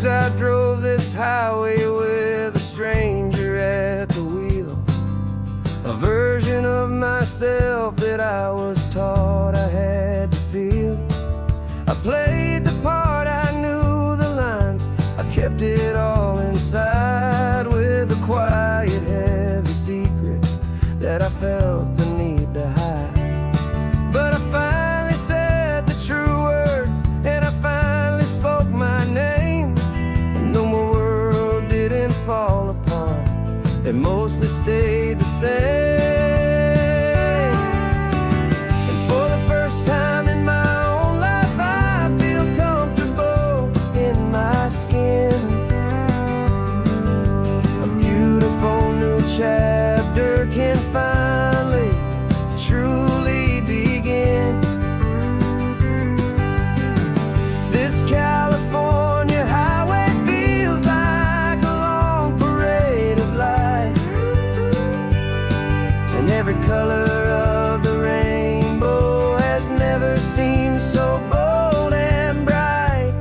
I drove this highway with a stranger at the wheel, a version of myself that I was taught I had to feel. I played the part, I knew the lines, I kept it all inside with a quiet, heavy secret that I felt the need to hide. But I finally said the true words, and I finally spoke my name. Fall apart, it mostly stayed the same. And for the first time in my own life, I feel comfortable in my skin. A beautiful new chapter can finally, truly begin. This California highway feels like a long parade of light, and every color of the rainbow has never seemed so bold and bright.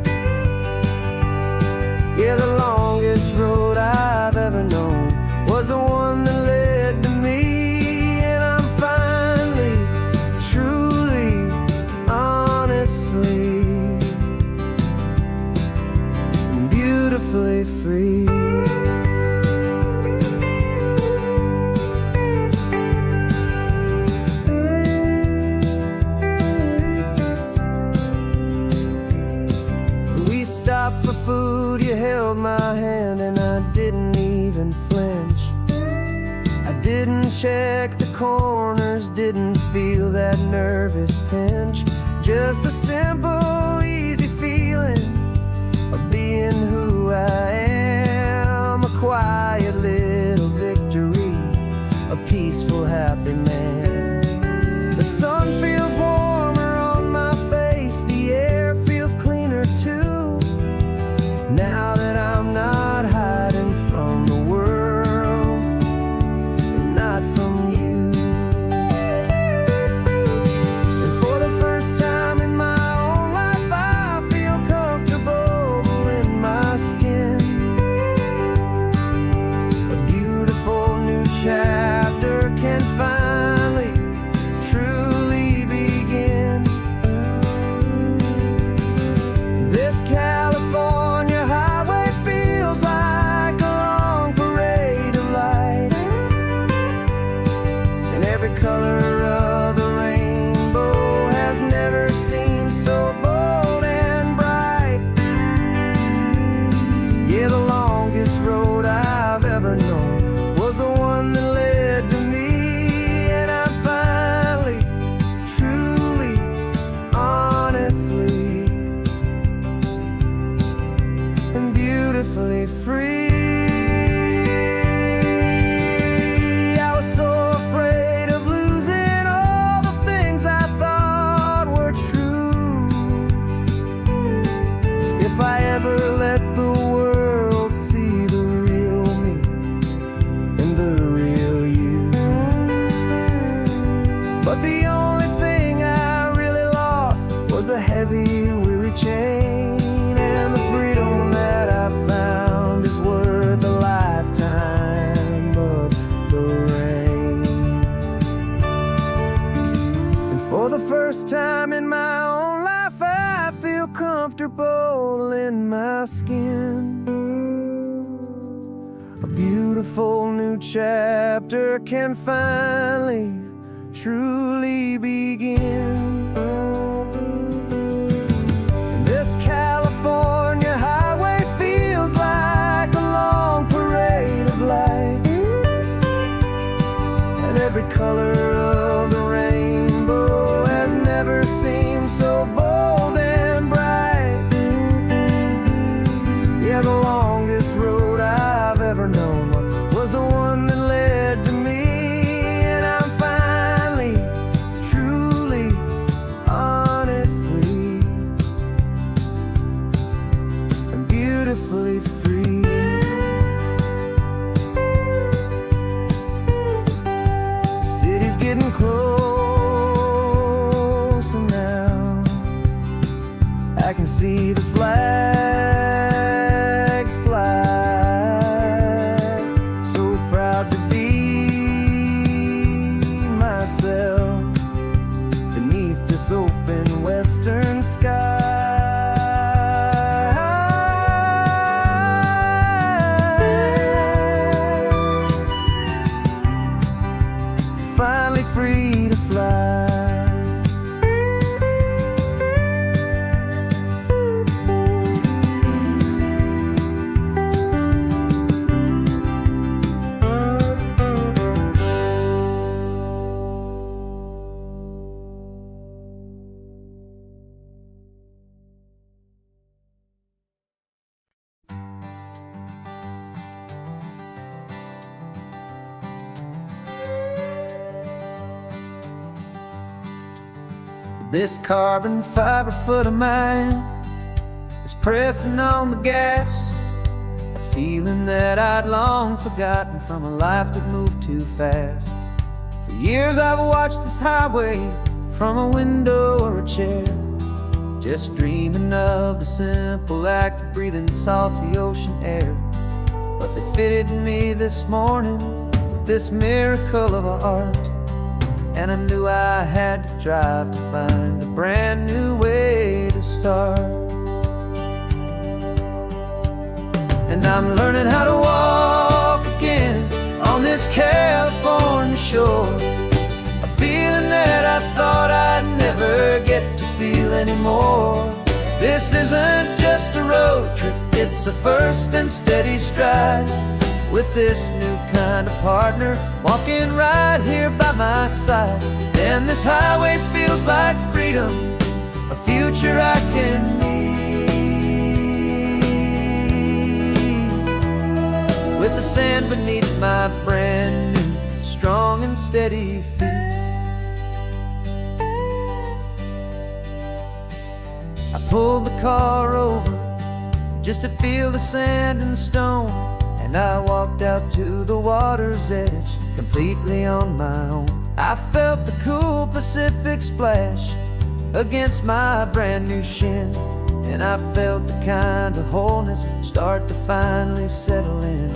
Yeah, the longest road I've ever known was the one that led to me, and I'm finally, truly, honestly, beautifully free. We stopped for food, you held my hand, and I didn't even flinch. I didn't check the corners, didn't feel that nervous pinch. Just a simple, easy feeling of being who I am. A quiet little victory, a peaceful, happy man. The sun feels warmer on my face, the air feels cleaner too, now that I'm not hiding from the world, and not from you. And for the first time in my own life, I feel comfortable in my skin. A beautiful new chapter can finally, truly begin. This California highway feels like a long parade of light, and every color of the rainbow has never seemed so bold and bright. Yeah, the longest road I've ever known was the one that led to me, and I'm finally, truly, honestly, and beautifully free. I was so afraid of losing all the things I thought were true. If I ever let the world see the real me and the real you. But the only thing I really lost was a heavy, weary chain, and the freedom that I found is worth a lifetime of the rain. And for the first time in my own life, I feel comfortable in my skin. A beautiful new chapter can finally, truly begin. And this California highway feels like a long parade of light, and every color of the rainbow has never seemed so bold and bright. Yeah, the longest road I've ever known was the one that led to me, and I'm finally, truly, honestly, and beautifully free. getting close, and now I can see the flags fly. So proud to be myself beneath this open western sky. Finally free to fly. This carbon fiber foot of mine is pressing on the gas, a feeling that I'd long forgotten from a life that moved too fast. For years I've watched this highway from a window or a chair, just dreaming of the simple act of breathing salty ocean air. But they fitted me this morning with this miracle of art, and I knew I had to drive to find a brand new way to start. And I'm learning how to walk again on this California shore, a feeling that I thought I'd never get to feel anymore. This isn't just a road trip, it's a first and steady stride, with this new kind of partner walking right here by my side. And this highway feels like freedom, a future I can need, with the sand beneath my brand new strong and steady feet. I pulled the car over just to feel the sand and stone, and I walked out to the water's edge completely on my own. I felt the cool Pacific splash against my brand new shin, and I felt the kind of wholeness start to finally settle in.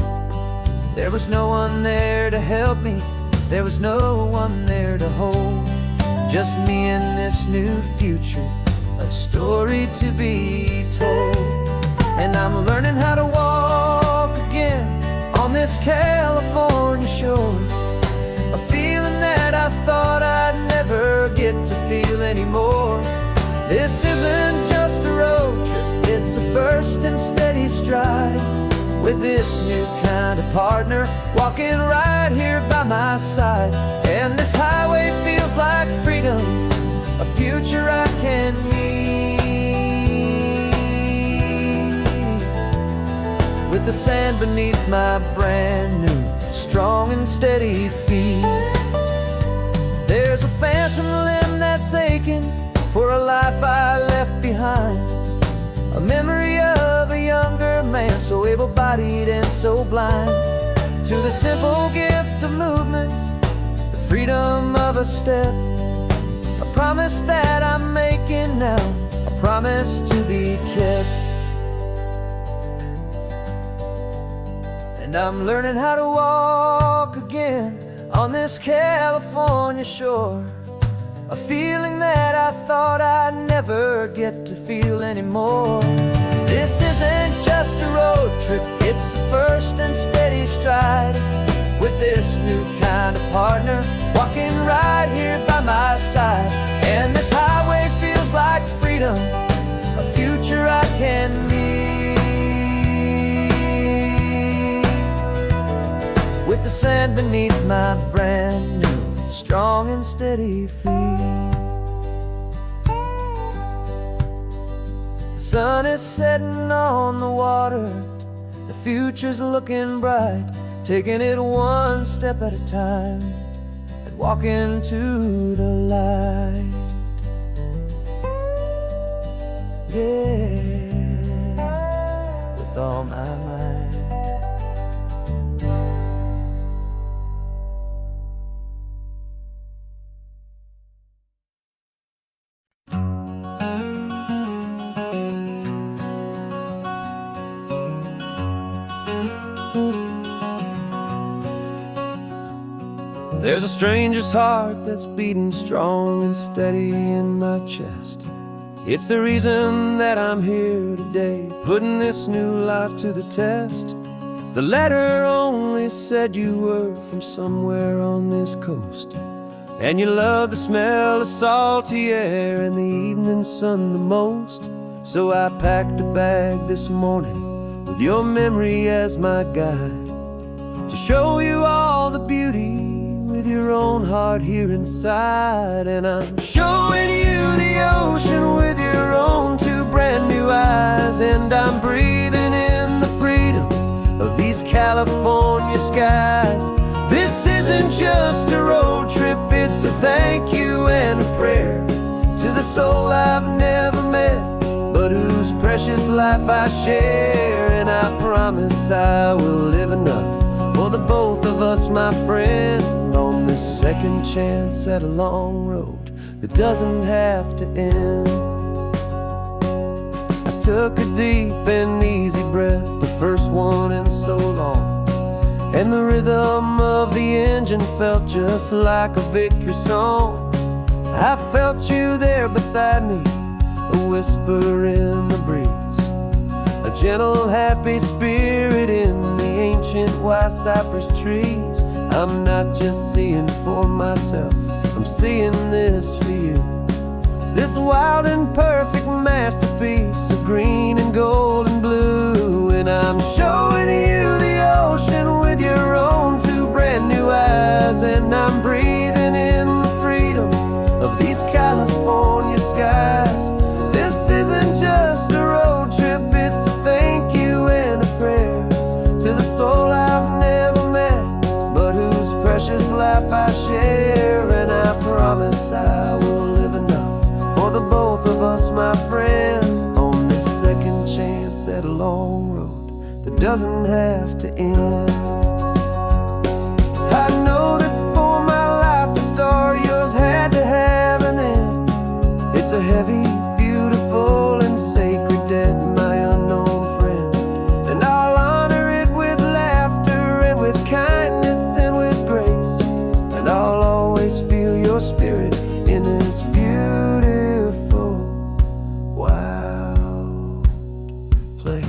There was no one there to help me, there was no one there to hold, just me and this new future, a story to be told. And I'm learning how to walk again on this California shore, a feeling that I thought I'd never get to feel anymore. This isn't just a road trip, it's a first and steady stride, with this new kind of partner walking right here by my side. And this highway feels like freedom, a future I can need, with the sand beneath my brand new strong and steady feet. There's a phantom limb that's aching for a life I left behind, a memory of a younger man so able-bodied and so blind, to the simple gift of movement, the freedom of a step, a promise that I'm making now, a promise to be kept. And I'm learning how to walk again on this California shore, a feeling that I thought I'd never get to feel anymore. This isn't just a road trip, it's a first and steady stride, with this new kind of partner walking right here by my side. And this highway feels like freedom, a future I can need, with the sand beneath my brand new strong and steady feet. The sun is setting on the water, the future's looking bright, taking it one step at a time and walking to the light. Yeah, with all my might. There's a stranger's heart that's beating strong and steady in my chest. It's the reason that I'm here today, putting this new life to the test. The letter only said you were from somewhere on this coast, and you love the smell of salty air and the evening sun the most. So I packed a bag this morning with your memory as my guide, to show you all the beauty with your own heart here inside. And I'm showing you the ocean with your own two brand new eyes, and I'm breathing in the freedom of these California skies. This isn't just a road trip, it's a thank you and a prayer to the soul I've never met, but whose precious life I share. And I promise I will live enough for the both of us, my friend, on this second chance at a long road that doesn't have to end. I took a deep and easy breath, the first one in so long, and the rhythm of the engine felt just like a victory song. I felt you there beside me, a whisper in the breeze, a gentle happy spirit in the ancient white cypress trees. I'm not just seeing for myself, I'm seeing this for you, this wild and perfect masterpiece of green and gold and blue. And I'm showing you the ocean with your own two brand new eyes, and I'm breathing in the freedom of these California skies. This isn't just a road trip, it's a thank you and a prayer to the soul I've never met, but whose precious life I share. And I promise I will live enough for the both of us, my friend, on this second chance at a long road that doesn't have to end. I know that for my life to start, yours had to have an end. It's a heavy, beautiful, and sacred debt, my unknown friend, and I'll honor it with laughter and with kindness and with grace, and I'll always feel your spirit in this beautiful, wild place.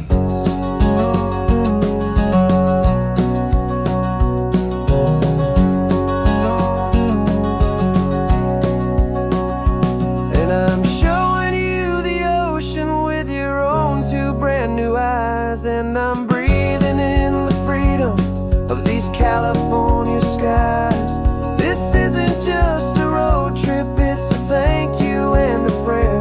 And I'm showing you the ocean with your own two brand new eyes, and I'm breathing in the freedom of these California skies. This isn't just a road trip, it's a thank you and a prayer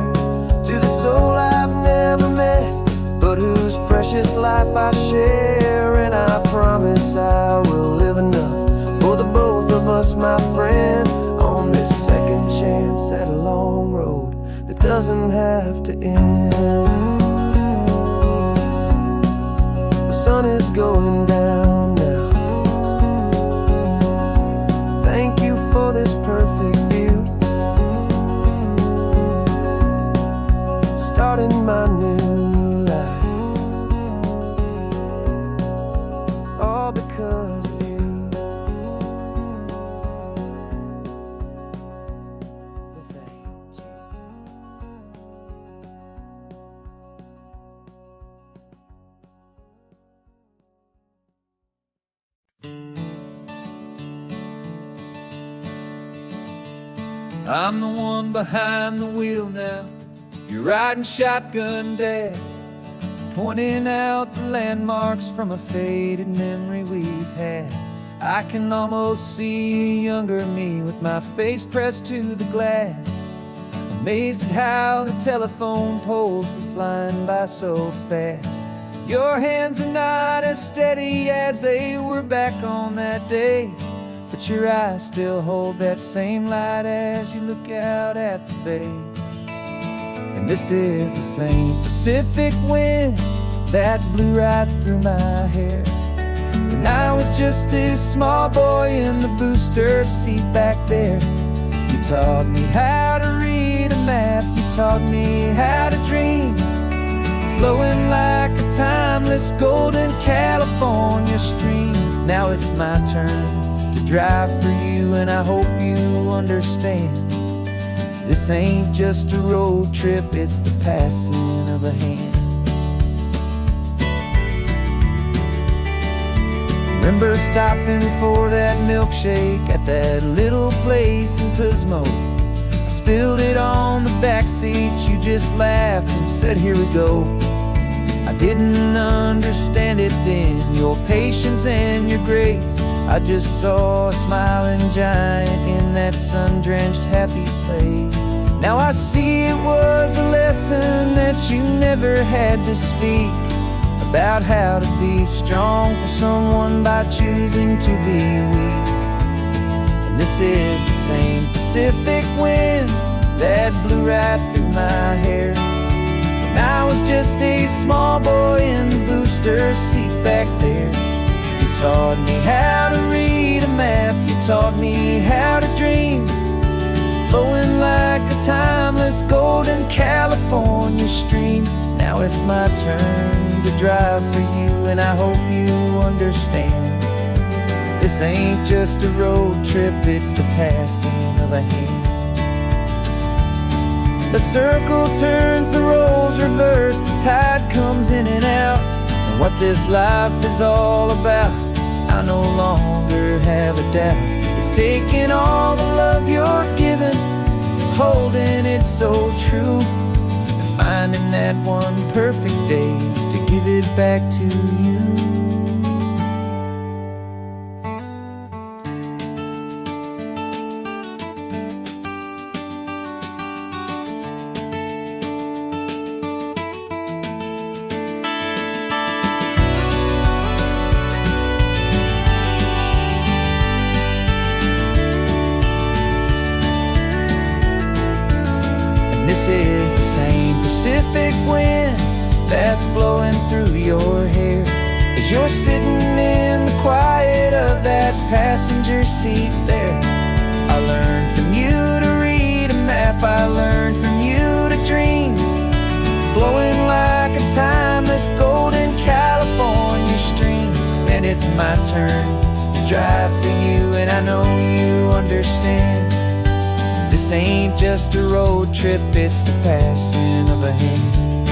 to the soul I've never met, but whose precious life I share. And I promise I will live enough for the both of us, my friend, on this second chance at a long road that doesn't have to end. The sun is going down now. Thank you for this perfect view, starting my new life, all because of you. Thank you. I'm the one behind the wheel now, you're riding shotgun, Dad, pointing out the landmarks from a faded memory we've had. I can almost see a younger me with my face pressed to the glass, amazed at how the telephone poles were flying by so fast. Your hands are not as steady as they were back on that day, but your eyes still hold that same light as you look out at the bay. And this is the same Pacific wind that blew right through my hair when I was just a small boy in the booster seat back there. You taught me how to read a map, you taught me how to dream, flowing like a timeless golden California stream. Now it's my turn to drive for you, and I hope you understand. This ain't just a road trip, it's the passing of a hand. Remember stopping for that milkshake at that little place in Pismo. I spilled it on the back seat, you just laughed and said, here we go. I didn't understand it then, your patience and your grace. I just saw a smiling giant in that sun-drenched happy place. Now I see it was a lesson that you never had to speak, about how to be strong for someone by choosing to be weak. And this is the same Pacific wind that blew right through my hair when I was just a small boy in the booster seat back there. You taught me how to read a map, you taught me how to dream, flowing like a timeless golden California stream. Now it's my turn to drive for you, and I hope you understand. This ain't just a road trip, it's the passing of a hand. The circle turns, the roles reverse, the tide comes in and out. And what this life is all about, I no longer have a doubt. It's taking all the love you're giving, holding it so true, and finding that one perfect day to give it back to you. This is the same Pacific wind that's blowing through your hair as you're sitting in the quiet of that passenger seat there. I learned from you to read a map, I learned from you to dream, flowing like a timeless golden California stream. And it's my turn to drive for you, and I know you understand. This ain't just a road trip, it's the passing of a hand.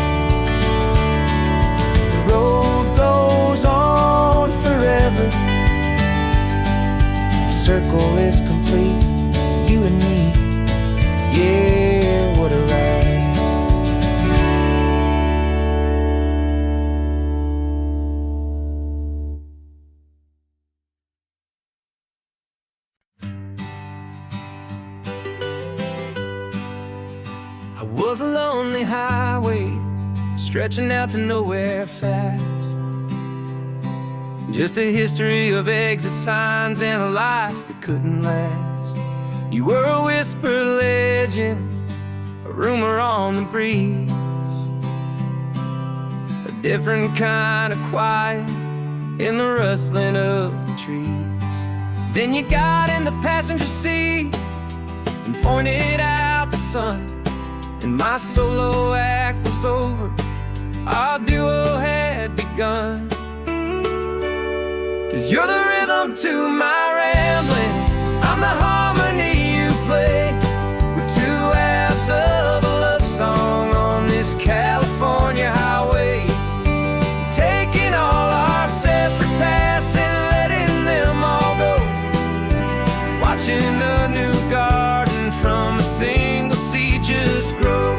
The road goes on forever, the circle is complete, you and me, yeah, what a ride. I was a lonely highway, stretching out to nowhere fast. Just a history of exit signs and a life that couldn't last. You were a whisper legend, a rumor on the breeze, a different kind of quiet in the rustling of the trees. Then you got in the passenger seat and pointed out the sun, and my solo act was over, our duo had begun. 'Cause you're the rhythm to my rambling, I'm the harmony you play. We're two halves of a love song on this California highway, taking all our separate paths and letting them all go, watching a new garden from a single seed just grow.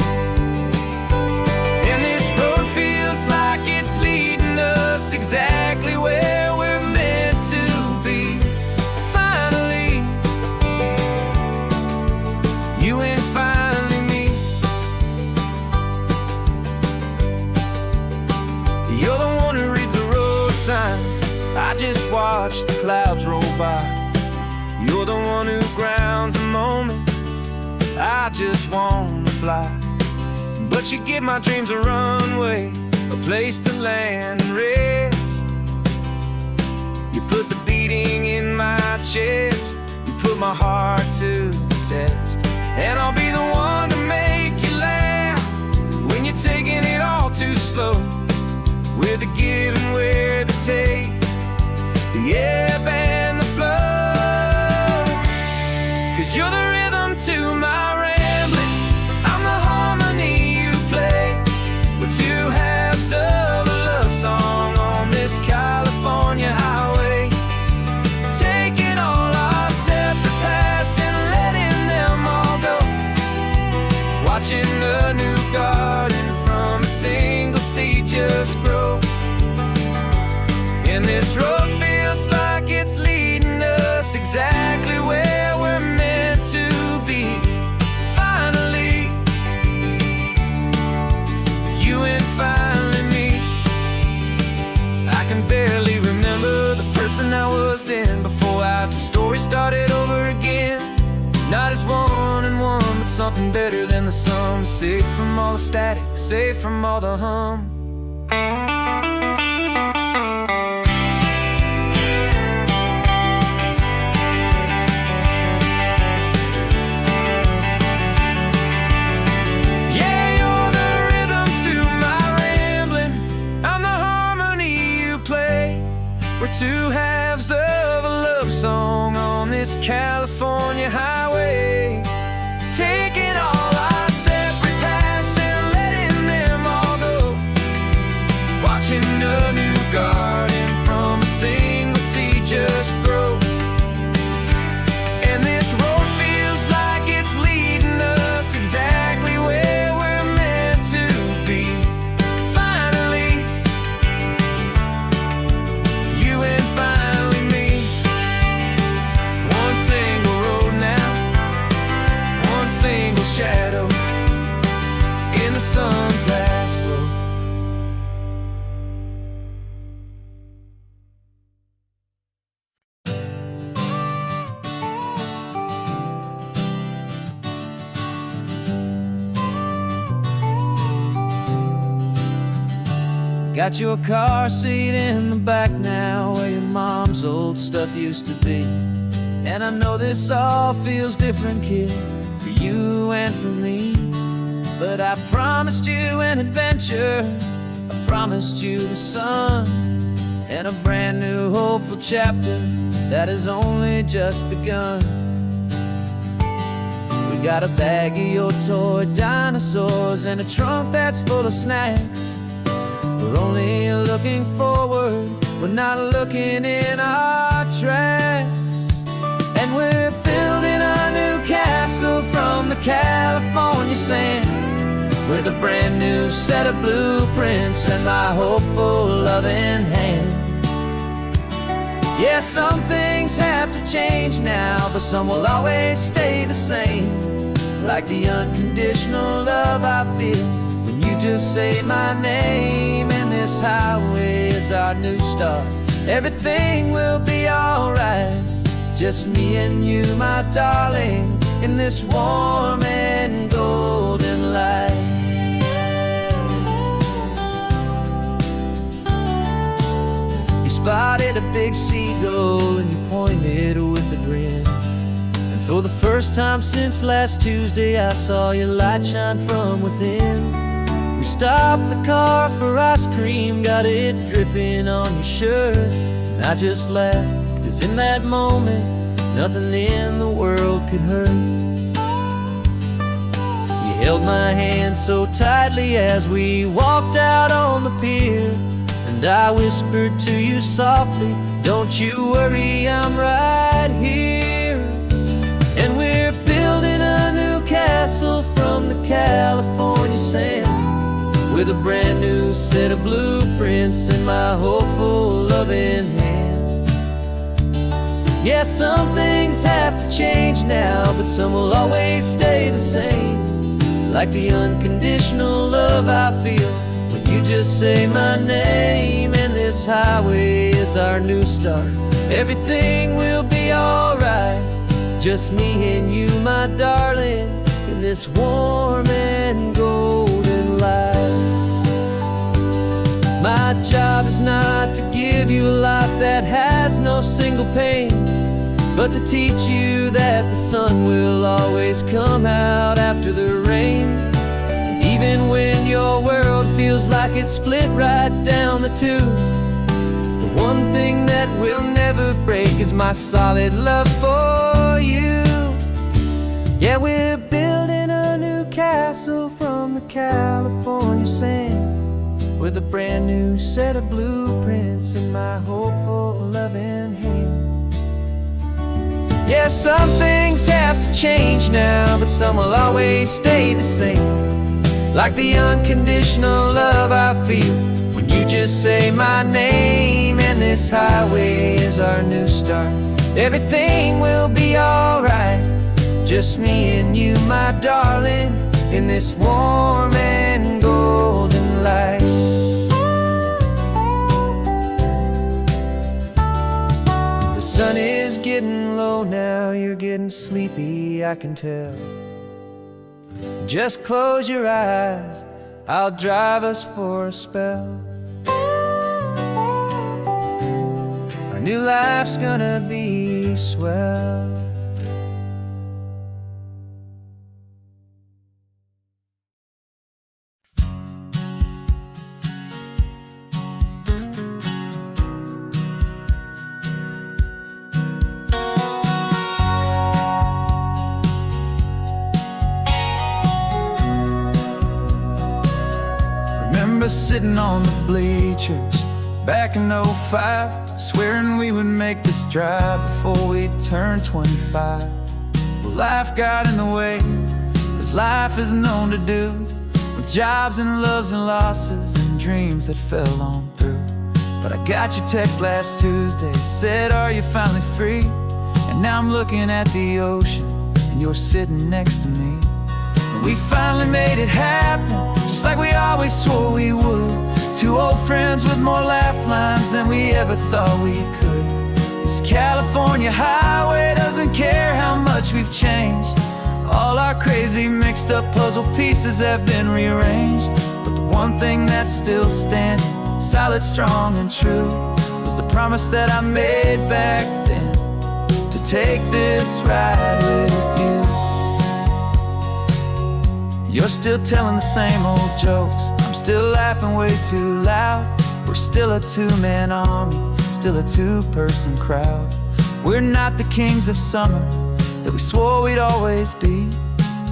And this road feels like it's leading us exactly where we're meant to be. Finally, you and finally me. You're the one who reads the road signs, I just watch the clouds roll by. You're the one who grounds the moment, I just wanna fly. But you give my dreams a runway, a place to land and rest. You put the beating in my chest, you put my heart to the test. And I'll be the one to make you laugh when you're taking it all too slow, with the give and where the take, the ebb and the flow. Not as one and one, but something better than the sum. Safe from all the static, safe from all the hum. Yeah, you're the rhythm to my rambling. I'm the harmony you play. We're two halves of a love song on this California highway, taking all our separate paths and letting them all go, watching a new garden from a single seed just grow. And this road feels like it's leading us exactly where we're meant to be. Finally, you and finally me. One single road now, one single shadow in the sun's last glow. Got your car seat in the back now, where your mom's old stuff used to be. And I know this all feels different, kid, for you and for me. But I promised you an adventure, I promised you the sun, and a brand new hopeful chapter that has only just begun. We got a bag of your toy dinosaurs and a trunk that's full of snacks. We're only looking forward, we're not looking in our tracks. And we're building a new castle from the California sand, with a brand new set of blueprints and my hopeful loving hand. Yeah, some things have to change now, but some will always stay the same. Like the unconditional love I feel when you just say my name. And this highway is our new start. Everything will be alright, just me and you, my darling, in this warm and golden light. You spotted a big seagull and you pointed with a grin. And for the first time since last Tuesday, I saw your light shine from within. We stopped the car for ice cream, got it dripping on your shirt. And I just laughed, 'cause in that moment, nothing in the world could hurt. You held my hand so tightly as we walked out on the pier, and I whispered to you softly, don't you worry, I'm right here. And we're building a new castle from the California sand, with a brand new set of blueprints in my hopeful loving hand. Yeah, some things have to change now, but some will always stay the same. Like the unconditional love I feel when you just say my name. And this highway is our new start. Everything will be alright, just me and you, my darling, in this warm and golden light. My job is not to give you a life that has no single pain, but to teach you that the sun will always come out after the rain. And even when your world feels like it's split right down the two, the one thing that will never break is my solid love for you. Yeah, we're building a new castle from the California sand, with a brand new set of blueprints in my hopeful loving hand. Yeah, some things have to change now, but some will always stay the same. Like the unconditional love I feel when you just say my name. And this highway is our new start. Everything will be alright, just me and you, my darling, in this warm and golden light. The sun is getting low now, you're getting sleepy, I can tell. Just close your eyes, I'll drive us for a spell. Our new life's gonna be swell. Remember sitting on the bleachers back in '05, swearing we would make this drive before we turned 25. Well, life got in the way, as life is known to do, with jobs and loves and losses and dreams that fell on through. But I got your text last Tuesday, said, are you finally free? And now I'm looking at the ocean, and you're sitting next to me. And we finally made it happen, just like we always swore we would. Two old friends with more laugh lines than we ever thought we could. This California highway doesn't care how much we've changed. All our crazy mixed up puzzle pieces have been rearranged. But the one thing that's still standing, solid, strong, and true, was the promise that I made back then, to take this ride with you. You're still telling the same old jokes, I'm still laughing way too loud. We're still a two-man army, still a two-person crowd. We're not the kings of summer that we swore we'd always be.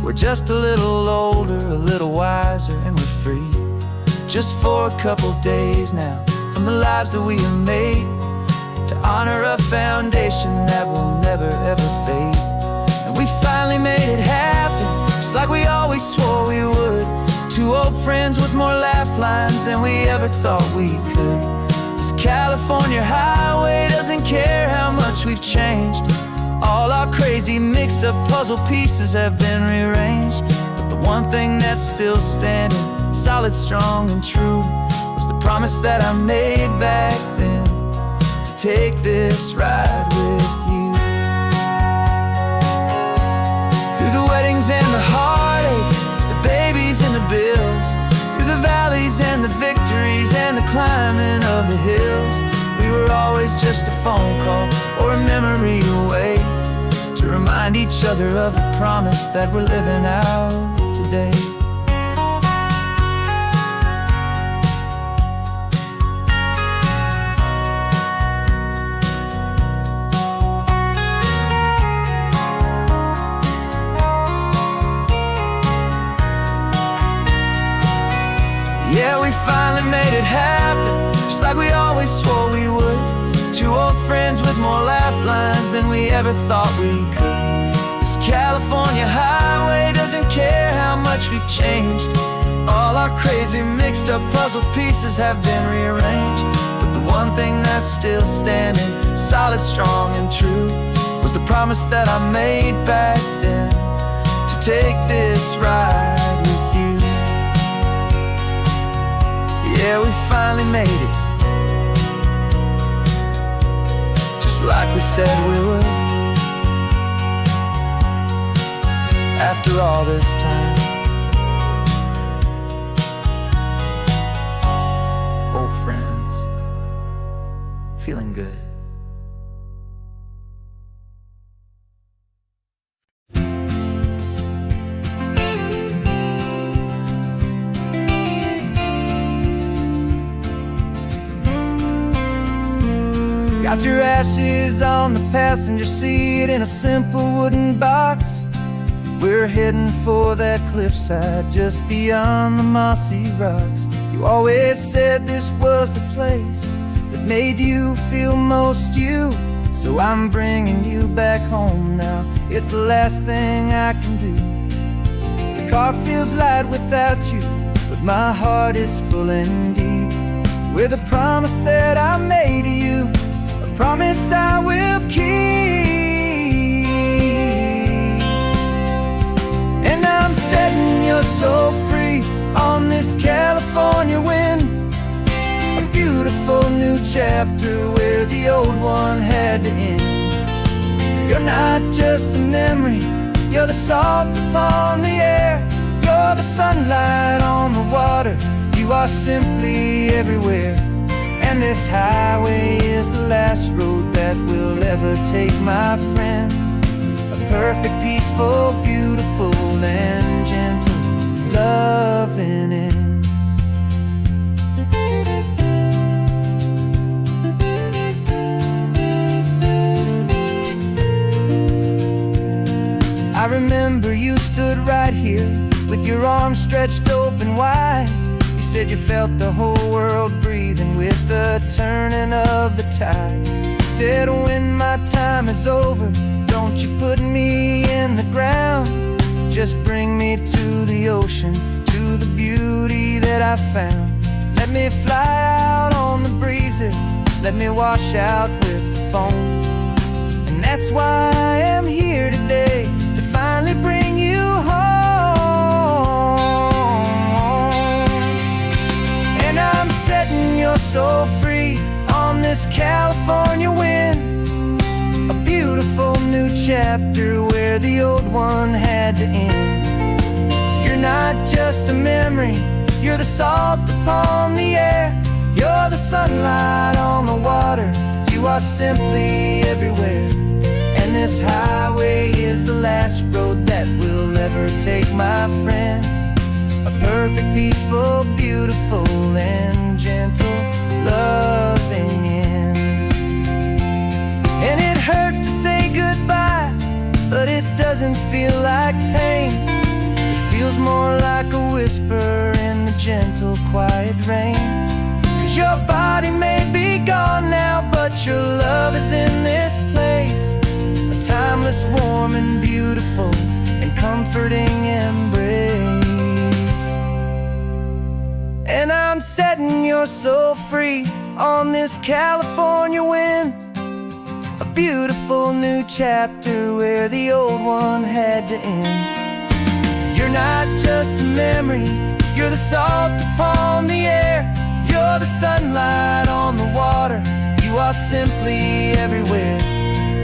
We're just a little older, a little wiser, and we're free. Just for a couple days now, from the lives that we have made, to honor a foundation that will never ever fade. And we finally made it happen, just like we always swore we would. Two old friends with more laugh lines than we ever thought we could. This California highway doesn't care how much we've changed. All our crazy mixed up puzzle pieces have been rearranged. But the one thing that's still standing, solid, strong, and true, was the promise that I made back then, to take this ride with you. Through the weddings and the heartaches, the babies and the bills, through the valleys and the victories and the climbing of the hills, we were always just a phone call or a memory away, to remind each other of the promise that we're living out today. Yeah, we finally made it happen, just like we always swore we would. Two old friends with more laugh lines than we ever thought we could. This California highway doesn't care how much we've changed. All our crazy mixed up puzzle pieces have been rearranged. But the one thing that's still standing, solid, strong, and true, was the promise that I made back then, to take this ride with you. Yeah, we finally made it, just like we said we would. After all this time, old friends, feeling good. Got your ashes on the passenger seat in a simple wooden box. We're heading for that cliffside just beyond the mossy rocks. You always said this was the place that made you feel most you. So I'm bringing you back home now, it's the last thing I can do. The car feels light without you, but my heart is full and deep with a promise that I made to you, a promise I will keep. And I'm setting you so free on this California wind, a beautiful new chapter where the old one had to end. You're not just a memory, you're the salt upon the air. You're the sunlight on the water, you are simply everywhere. And this highway is the last road that we'll ever take, my friend. A perfect, peaceful, beautiful, and gentle, loving end. I remember you stood right here with your arms stretched open wide. You said you felt the whole world breathing with the turning of the tide. You said, when my time is over, don't you put me in the ground. Just bring me to the ocean, to the beauty that I found. Let me fly out on the breezes, let me wash out with the foam. And that's why I am here today, to finally bring you home. And I'm setting your soul free on this California wind. A beautiful new chapter where the old one had to end. You're not just a memory, you're the salt upon the air. You're the sunlight on the water, you are simply everywhere. And this highway is the last road that we'll ever take, my friend. A perfect, peaceful, beautiful, and gentle, loving end. And it hurts to say goodbye, but it doesn't feel like pain. It feels more like a whisper in the gentle, quiet rain. 'Cause your body may be gone now, but your love is in this place. A timeless, warm, and beautiful, and comforting embrace. And I'm setting your soul free on this California wind. A beautiful new chapter where the old one had to end. You're not just a memory, you're the salt upon the air. You're the sunlight on the water, you are simply everywhere.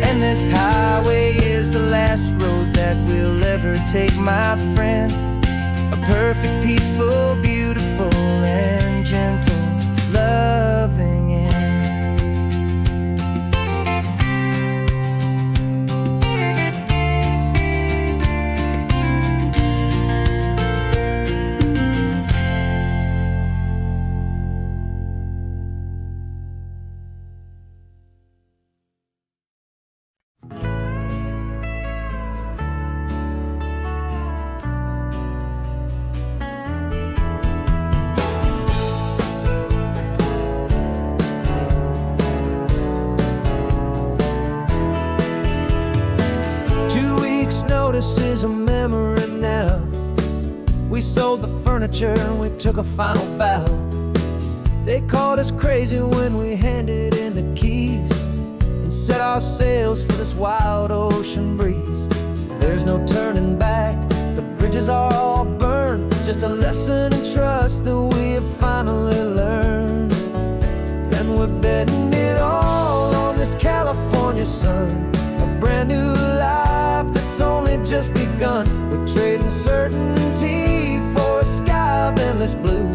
And this highway is the last road that we'll ever take, my friend. A perfect, peaceful, beautiful, and gentle, loving end. This is a memory now. We sold the furniture and we took a final bow. They called us crazy when we handed in the keys and set our sails for this wild ocean breeze. There's no turning back, the bridges are all burned. Just a lesson in trust that we have finally learned. And we're betting it all on this California sun. A brand new life that's only just begun. We're trading certainty for a sky of endless blue,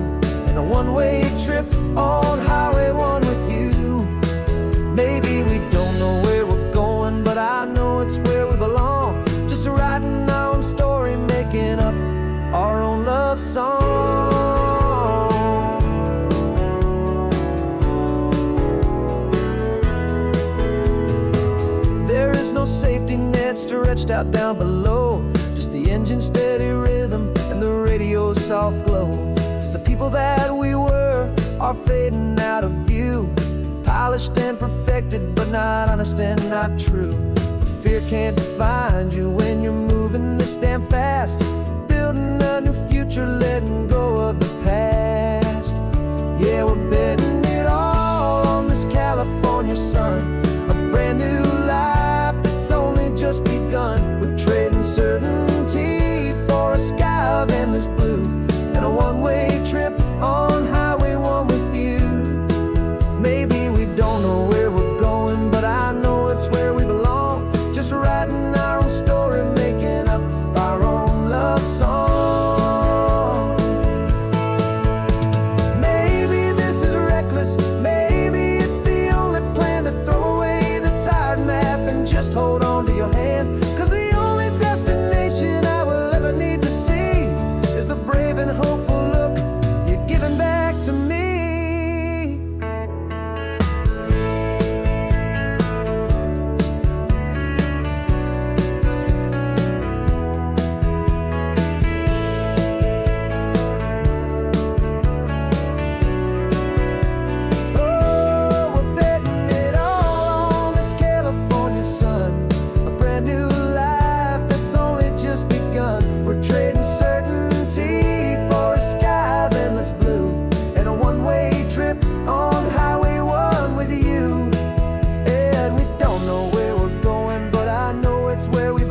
and a one-way trip on Highway 1 with you. Maybe we don't know where we're going, but I know it's where we belong. Just writing our own story, making up our own love song. There is no safety net stretched out down below, just the engine's steady rhythm and the radio's soft glow. The people that we were are fading out of view, polished and perfected, but not honest and not true. Fear can't find you when you're moving this damn fast, building a new future, letting go of the past. Yeah, we're betting it all on this California sun. A brand new life that's only just begun. We're trading certainty for a sky of endless blue, and a one-way trip on Highway 1 with you. Maybe we don't know where we're going, but I know it's where we belong. Just right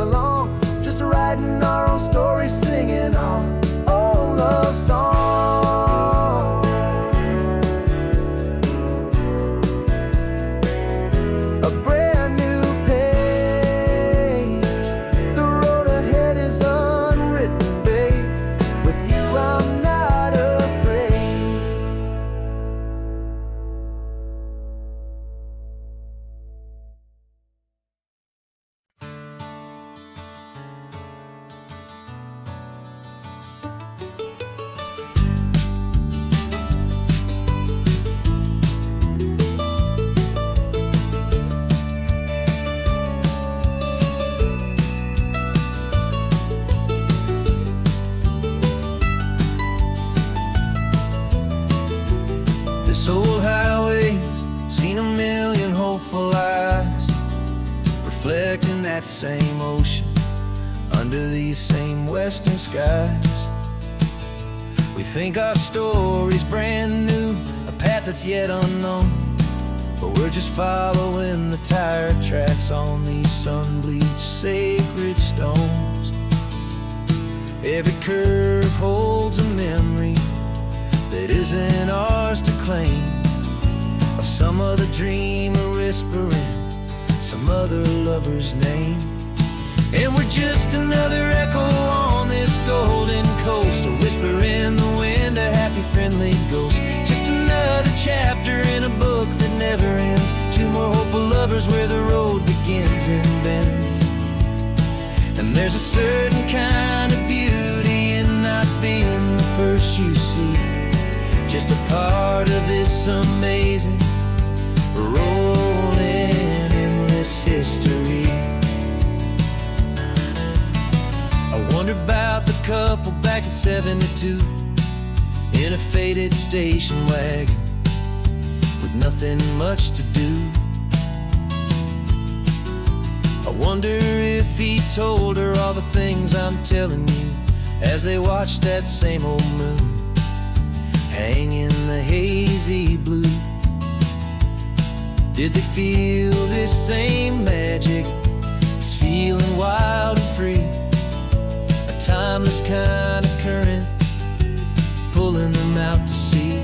belong, just writing our own stories, singing our own love song. A brand new page, the road ahead is unwritten, babe. With you I'm not afraid. This old highway's seen a million hopeful eyes, reflecting that same ocean under these same western skies. We think our story's brand new, a path that's yet unknown, but we're just following the tire tracks on these sun-bleached sacred stones. Every curve holds a memory that isn't ours to claim, of some other dreamer whispering some other lover's name. And we're just another echo on this golden coast, a whisper in the wind, a happy friendly ghost. Just another chapter in a book that never ends, two more hopeful lovers where the road begins and bends. And there's a certain kind of beauty in not being the first you see, just a part of this amazing, rolling, endless history. I wonder about the couple back in '72 in a faded station wagon with nothing much to do. I wonder if he told her all the things I'm telling you as they watched that same old moon hang in the hazy blue. Did they feel this same magic, this feeling wild and free, a timeless kind of current pulling them out to sea?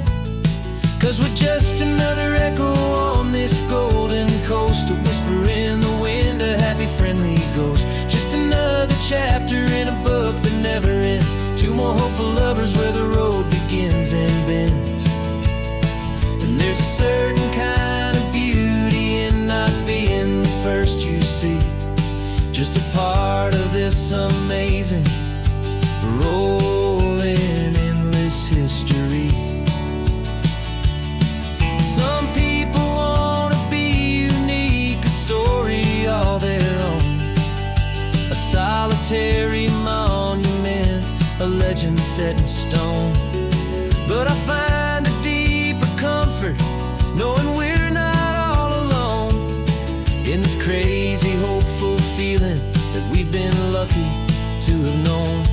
'Cause we're just another echo on this golden coast, a whisper in the wind, a happy friendly ghost. Just another chapter in a book that never ends, two more hopeful lovers where the road begins and bends. And there's a certain kind of beauty in not being the first you see, just a part of this amazing, rolling, endless history. Some people wanna be unique, a story all their own, a solitary monument, a legend set in stone. But I find a deeper comfort knowing we're not all alone in this crazy, hopeful feeling that we've been lucky to have known.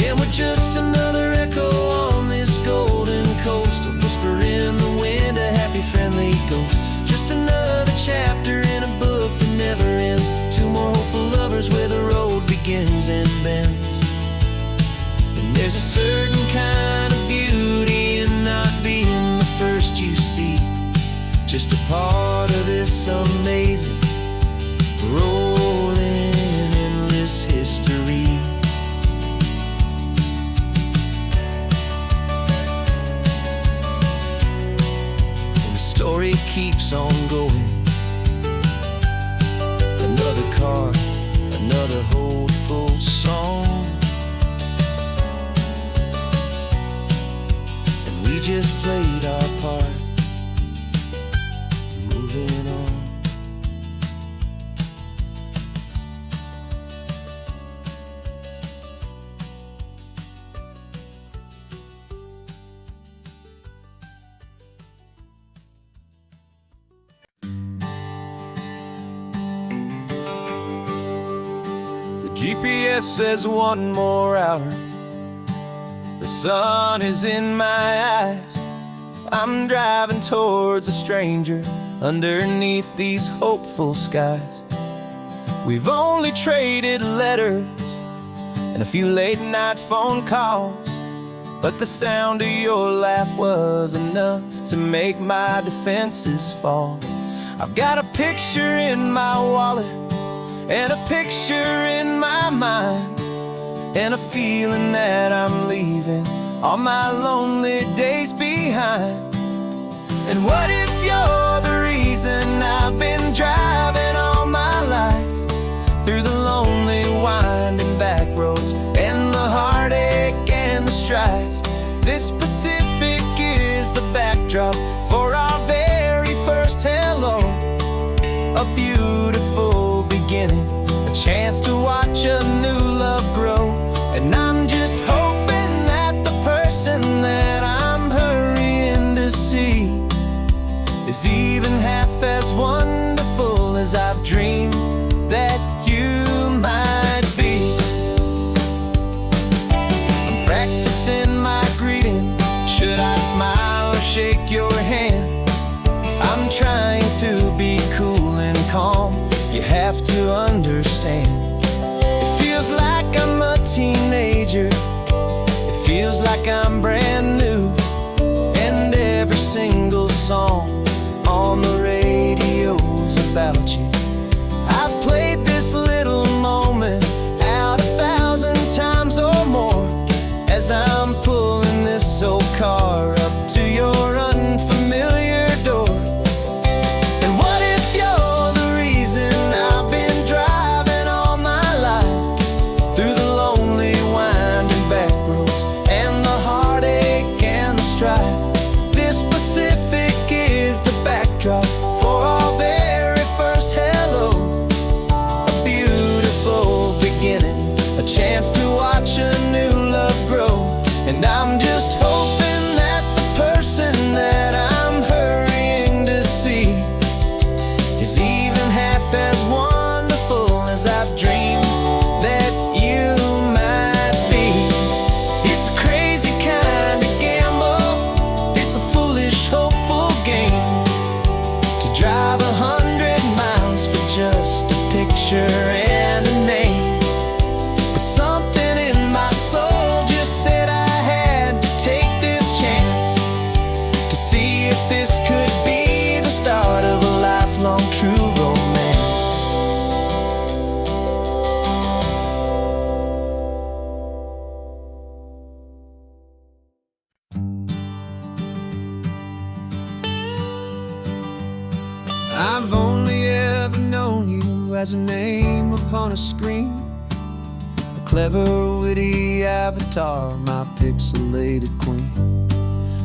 And we're just another echo on this golden coast, a whisper in the wind, a happy friendly ghost. Just another chapter in a book that never ends, two more hopeful lovers where the road begins and bends. And there's a certain kind of beauty in not being the first you see, just a part of this amazing, rolling, endless history. Story keeps on going. Another card, another hopeful song, and we just played our part, moving on. GPS says one more hour. The sun is in my eyes. I'm driving towards a stranger underneath these hopeful skies. We've only traded letters and a few late night phone calls, but the sound of your laugh was enough to make my defenses fall. I've got a picture in my wallet and a picture in my mind, and a feeling that I'm leaving all my lonely days behind. And what if you're the reason I've been driving all my life, through the lonely winding back roads and the heartache and the strife? This Pacific is the backdrop for our very first hello. A beautiful beginning, a chance to watch a new love grow. And I'm just hoping that the person that I'm hurrying to see is even half as wonderful as I've dreamed that you might be. I'm practicing my greeting. Should I smile or shake your hand? I'm trying to be cool and calm. You have to understand. It feels like I'm a teenager. It feels like I'm brand new. And every single song on the radio's about you. I've played this little moment out 1,000 times or more as I'm pulling this old car up to your unfamiliar door. And what if you're the reason I've been driving all my life, through the lonely winding back roads and the heartache and the strife? This Pacific is the backdrop for our very first hello. A beautiful beginning, a chance to watch a new love grow. And I'm just hoping that the person that I'm hurrying to see is even half as wonderful as I've dreamed that you might be. It's a crazy kind of gamble. It's a foolish, hopeful game to drive 100 miles for just a picture and a name. But something in my soul just said I had to take this chance to see if this could be the start of a lifelong true romance. I've only ever known you as a name upon a screen, a clever, witty avatar, my pixelated queen.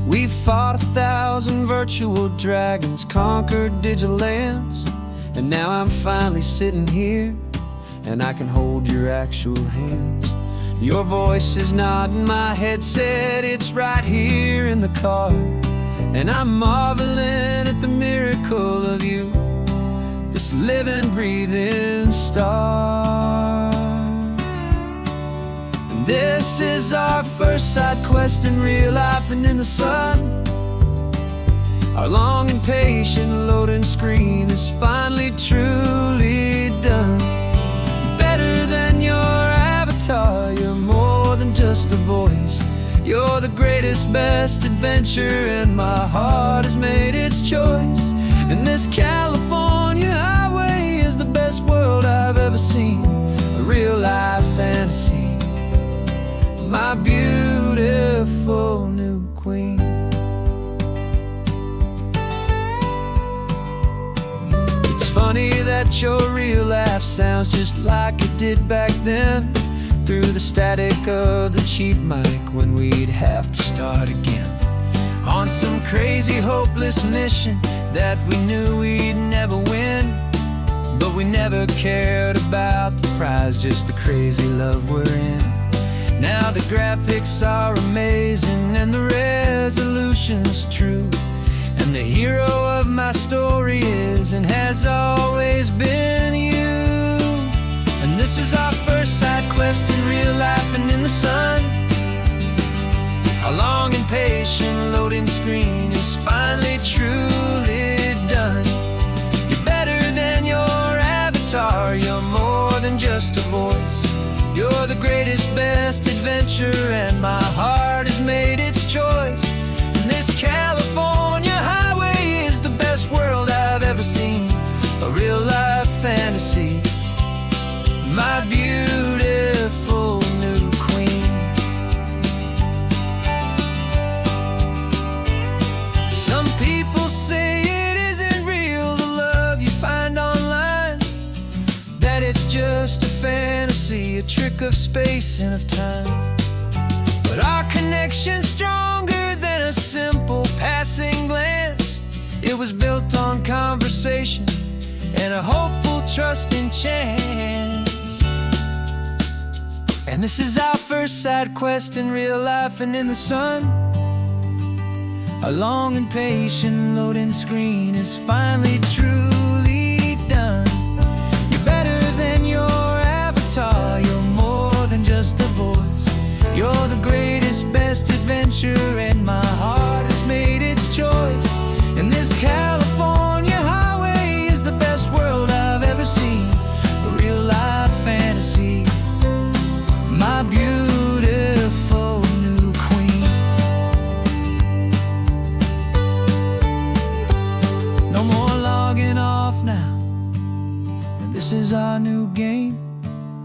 We've fought 1,000 virtual dragons, conquered digital lands, and now I'm finally sitting here, and I can hold your actual hands. Your voice is not in my headset, it's right here in the car, and I'm marveling at the miracle of you, this living, breathing star. And this is our first side quest in real life and in the sun. Our long and patient loading screen is finally truly done. Better than your avatar, you're more than just a voice. You're the greatest, best adventure, and my heart has made its choice. And this California highway is the best world I've ever seen, a real-life fantasy, my beautiful new queen. It's funny that your real life sounds just like it did back then, through the static of the cheap mic when we'd have to start again, on some crazy hopeless mission that we knew we'd never win. But we never cared about the prize, just the crazy love we're in. Now the graphics are amazing and the resolution's true, and the hero of my story is and has always been you. And this is our first side quest in real life and in the sun. Our long and patient loading screen is finally truly done. You're better than your avatar, you're more than just a voice. You're the greatest, best adventure, and my heart has made its choice. And this California highway is the best world I've ever seen. A real life fantasy, my beautiful new queen. Some people say it isn't real, the love you find online, that it's just a fantasy, a trick of space and of time. But our connection's stronger than a simple passing glance. It was built on conversation and a hopeful, trusting chance. And this is our first side quest in real life and in the sun. Our long and patient loading screen is finally truly done. You're better than your avatar, you're more than just a voice. You're the greatest, best adventure, and my heart has made its choice. And this California highway is the best world I've ever seen. A real life fantasy, my beautiful new queen. No more logging off now, and this is our new game.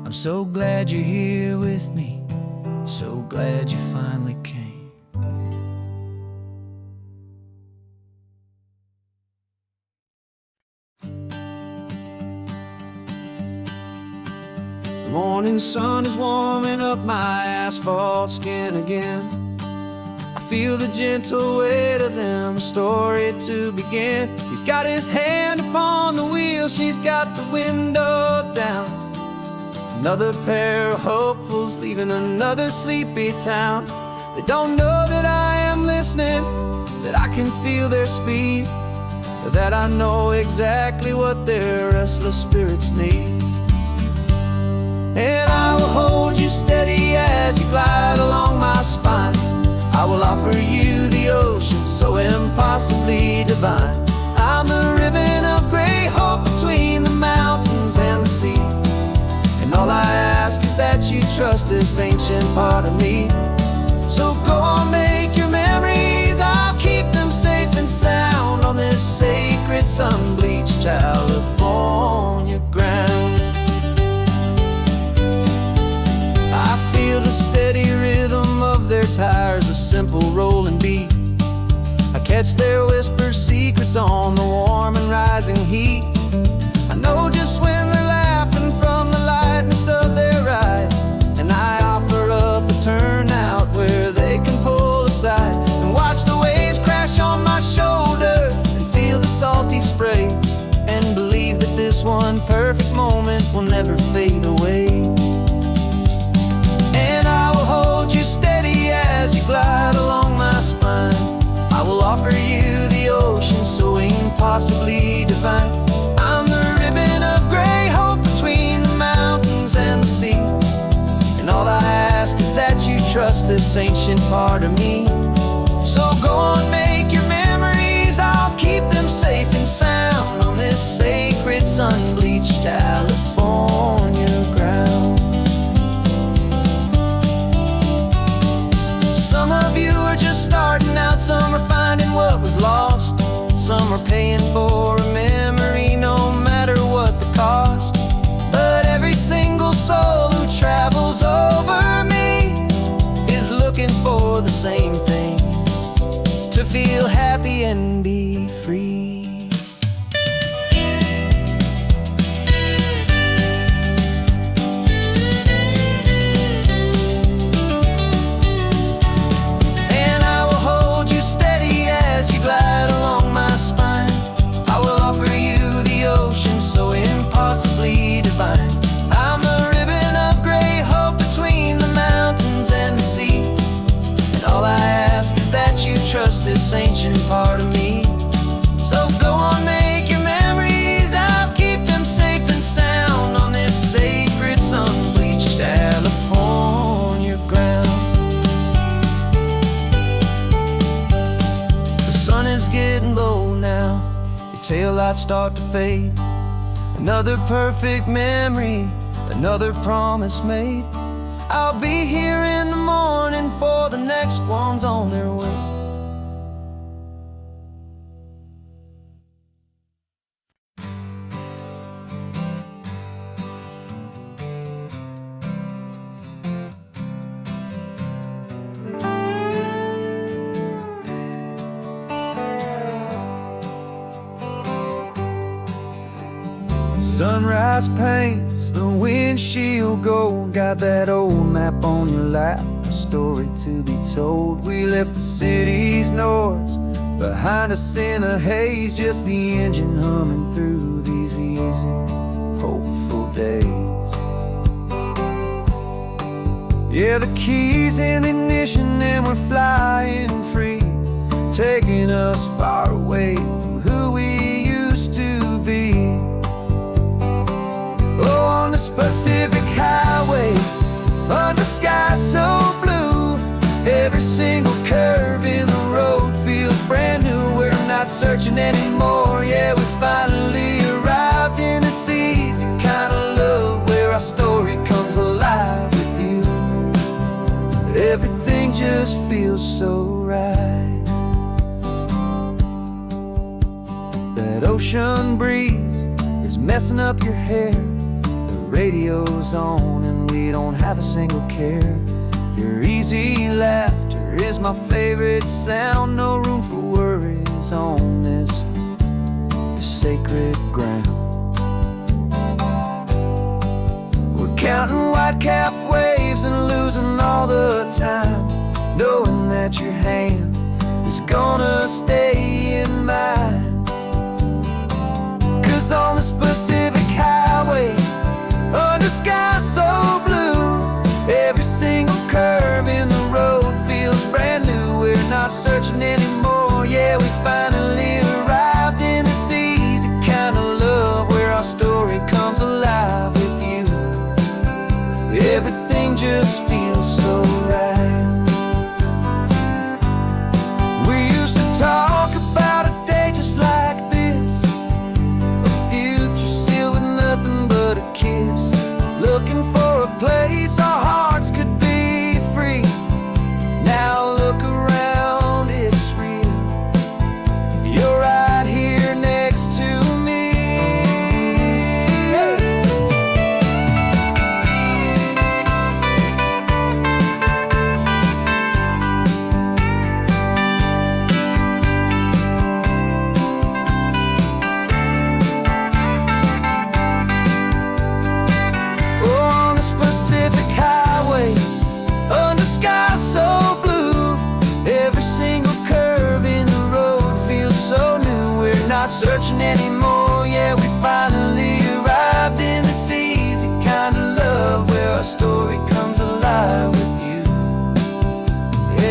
I'm so glad you're here with me, so glad you finally came. The morning sun is warming up my asphalt skin again. I feel the gentle weight of them, a story to begin. He's got his hand upon the wheel, she's got the window down. Another pair of hopefuls leaving another sleepy town. They don't know that I am listening, that I can feel their speed, or that I know exactly what their restless spirits need. And I will hold you steady as you glide along my spine. I will offer you the ocean so impossibly divine. I'm the ribbon of gray hope between the mountains and the sea. And all I ask is that you trust this ancient part of me. So go on, make your memories, I'll keep them safe and sound on this sacred sun-bleached California ground. I feel the steady rhythm of their tires, a simple rolling beat. I catch their whispered secrets on the warm and rising heat. I know just when they're laughing from the lightness of their ride, and I offer up a turnout where they can pull aside and watch the waves crash on my shoulder and feel the salty spray, and believe that this one perfect moment will never fade away. And I will hold you steady as you glide along my spine. I will offer you the ocean so impossibly divine. I'm the ribbon of gray hope between the mountains and the sea. And all I ask is that you trust this ancient part of me. So go on, make your memories, I'll keep them safe and sound on this sacred sun-bleached California ground. Some of you are just starting out, some are finding what was lost, some are paying for a memory no matter what the cost. But every single soul who travels over me is looking for the same thing, to feel happy and be free. Glide along my spine. I will offer you the ocean so impossibly divine. I'm the ribbon of gray hope between the mountains and the sea. And all I ask is that you trust this ancient part of me. So go on, make your memories, I'll keep them safe and sound on this sacred taillights start to fade. Another perfect memory, another promise made. I'll be here in the morning for the next ones on their way. Sunrise paints the windshield gold. Got that old map on your lap, a story to be told. We left the city's noise behind us in the haze, just the engine humming through these easy, hopeful days. Yeah, the keys in the ignition and we're flying free, taking us far away from who we used to be. Oh, on the Pacific Highway, under sky so blue, every single curve in the road feels brand new. We're not searching anymore, yeah, we finally arrived in this easy kind of love where our story comes alive with you. Everything just feels so right. That ocean breeze is messing up your hair, radio's on and we don't have a single care. Your easy laughter is my favorite sound. No room for worries on this sacred ground. We're counting white-capped waves and losing all the time, knowing that your hand is gonna stay in mine. 'Cause on this Pacific Highway, under sky so blue, every single curve in the road feels brand new. We're not searching anymore, yeah, we finally arrived in this easy kind of love where our story comes alive with you. Everything just feels so right. We used to talk about a day just like this, a future sealed with nothing but a kiss, looking for a place our hearts could be free. Now look around, it's real. You're right here next to me. Pacific Highway, under sky so blue, every single curve in the road feels so new. We're not searching anymore, yeah, we finally arrived in this easy kind of love where our story comes alive with you.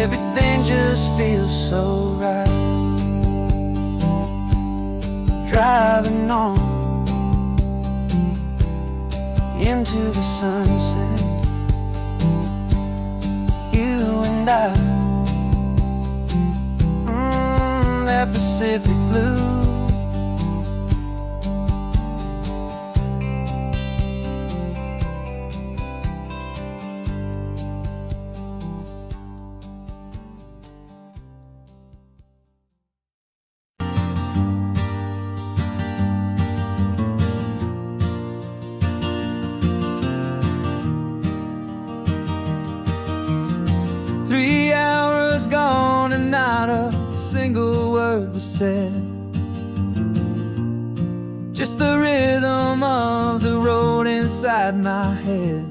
Everything just feels so right. Driving on into the sunset, you and I, that Pacific blue. Gone and not a single word was said, just the rhythm of the road inside my head.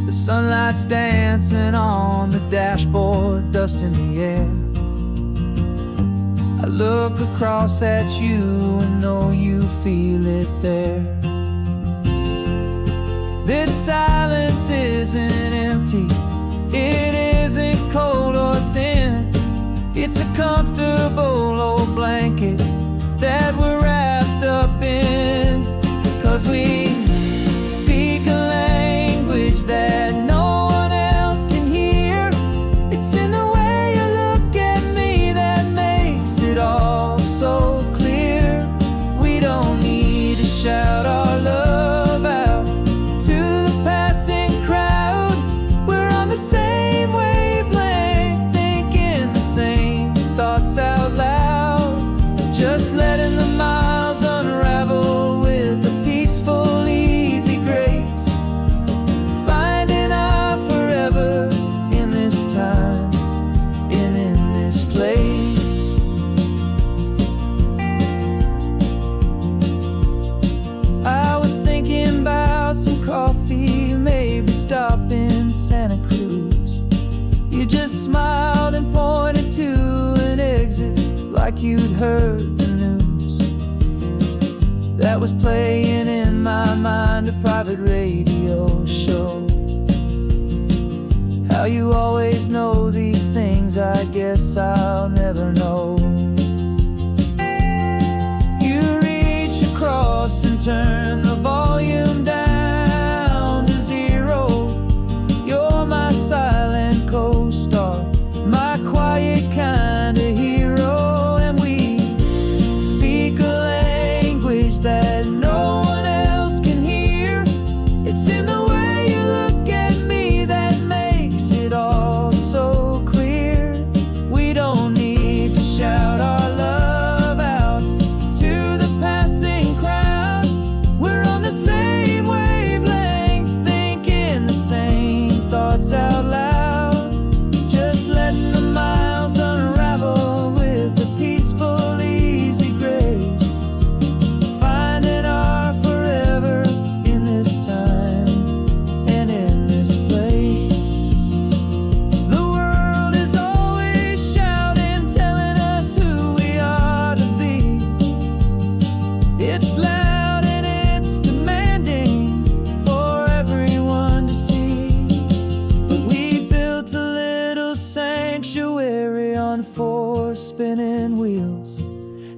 The sunlight's dancing on the dashboard, dust in the air. I look across at you and know you feel it there. This silence isn't empty, it isn't cold or thin. It's a comfortable old blanket that we're wrapped up in. 'Cause we speak a language that no one else can hear. It's in the way you look at me that makes it all so You just smiled and pointed to an exit, like you'd heard the news. That was playing in my mind, a private radio show. How you always know these things, I guess I'll never know. You reach across and turn the volume down to 0. You're my silent co-star, my quiet kind of hero. And we speak a language that no one else can hear. It's in the way you look at me that makes it all so clear. We don't need to shout our love out to the passing crowd. We're on the same wavelength, thinking the same thoughts out loud. Just letting the miles unravel with a peaceful, easy grace. Finding our forever in this time and in this place. The world is always shouting, telling us who we are to be. It's loud and it's demanding for everyone to see. But we built a little sanctuary on 4 spinning wheels,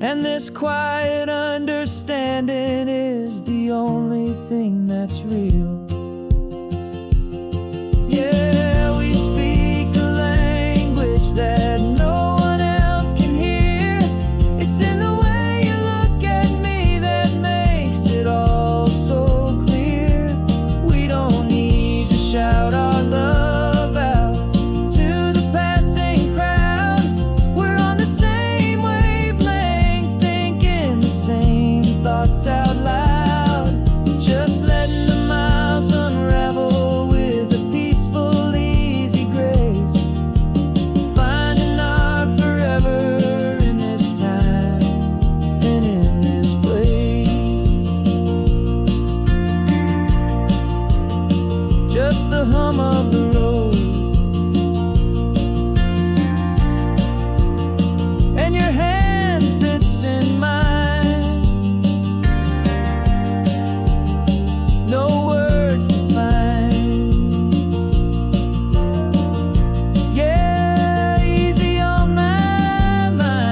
and this quiet understanding is the only thing that's real. Yeah, we speak a language that no one else can hear. It's in the way you look at me that makes it all so clear. We don't need to shout our love out to the passing crowd. We're on the same wavelength, thinking the same thoughts out loud. Just letting the miles unravel with a peaceful, easy grace. Finding our forever in this time and in this place. Just the hum of the road and your hand fits in mine. No words to find. Yeah, easy on my mind.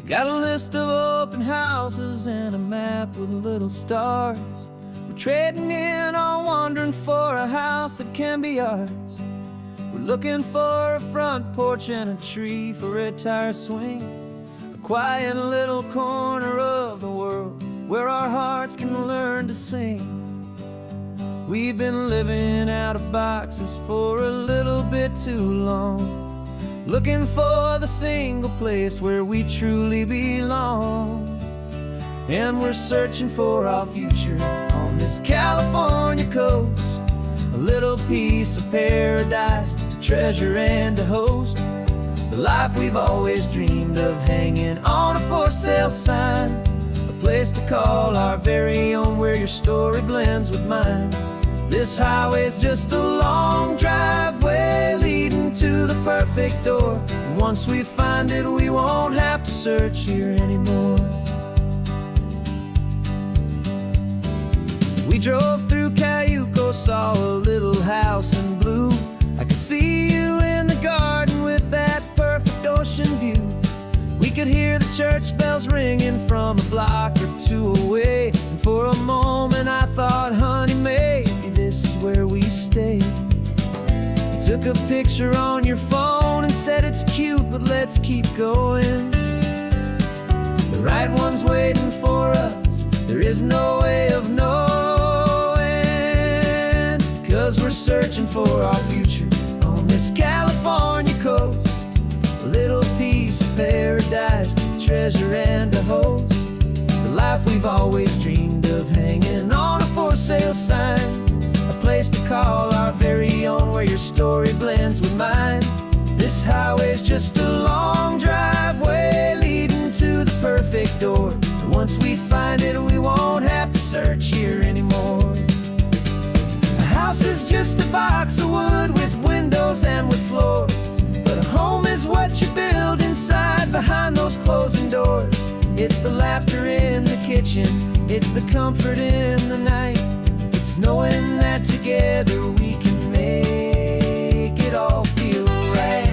Got a list of open houses and a map with little stars. We're trading in our wandering for a house that can be ours. We're looking for a front porch and a tree for a tire swing. A quiet little corner of the world where our hearts can learn to sing. We've been living out of boxes for a little bit too long, looking for the single place where we truly belong. And we're searching for our future on this California coast, a little piece of paradise to treasure and to host. The life we've always dreamed of, hanging on a for sale sign, a place to call our very own, where your story blends with mine. This highway's just a long driveway leading to the perfect door, and once we find it, we won't have to search here anymore. We drove through Cayuco, saw a little house in blue. I could see you in the garden with that perfect ocean view. We could hear the church bells ringing from a block or two away, and for a moment I thought, honey, maybe this is where we stay. You took a picture on your phone and said it's cute, but let's keep going. The right one's waiting for us, there is no way of knowing, 'cause we're searching for our future on this California coast, a little piece of paradise to treasure and to host. The life we've always dreamed of, hanging on a for sale sign, a place to call our very own, where your story blends with mine. This highway's just a long driveway leading to the perfect door. And once we find it, we won't have to search here anymore. A house is just a box of wood with windows and with floors, but a home is what you build inside behind those closing doors. It's the laughter in the kitchen, it's the comfort in the night, it's knowing that together we can make it all feel right.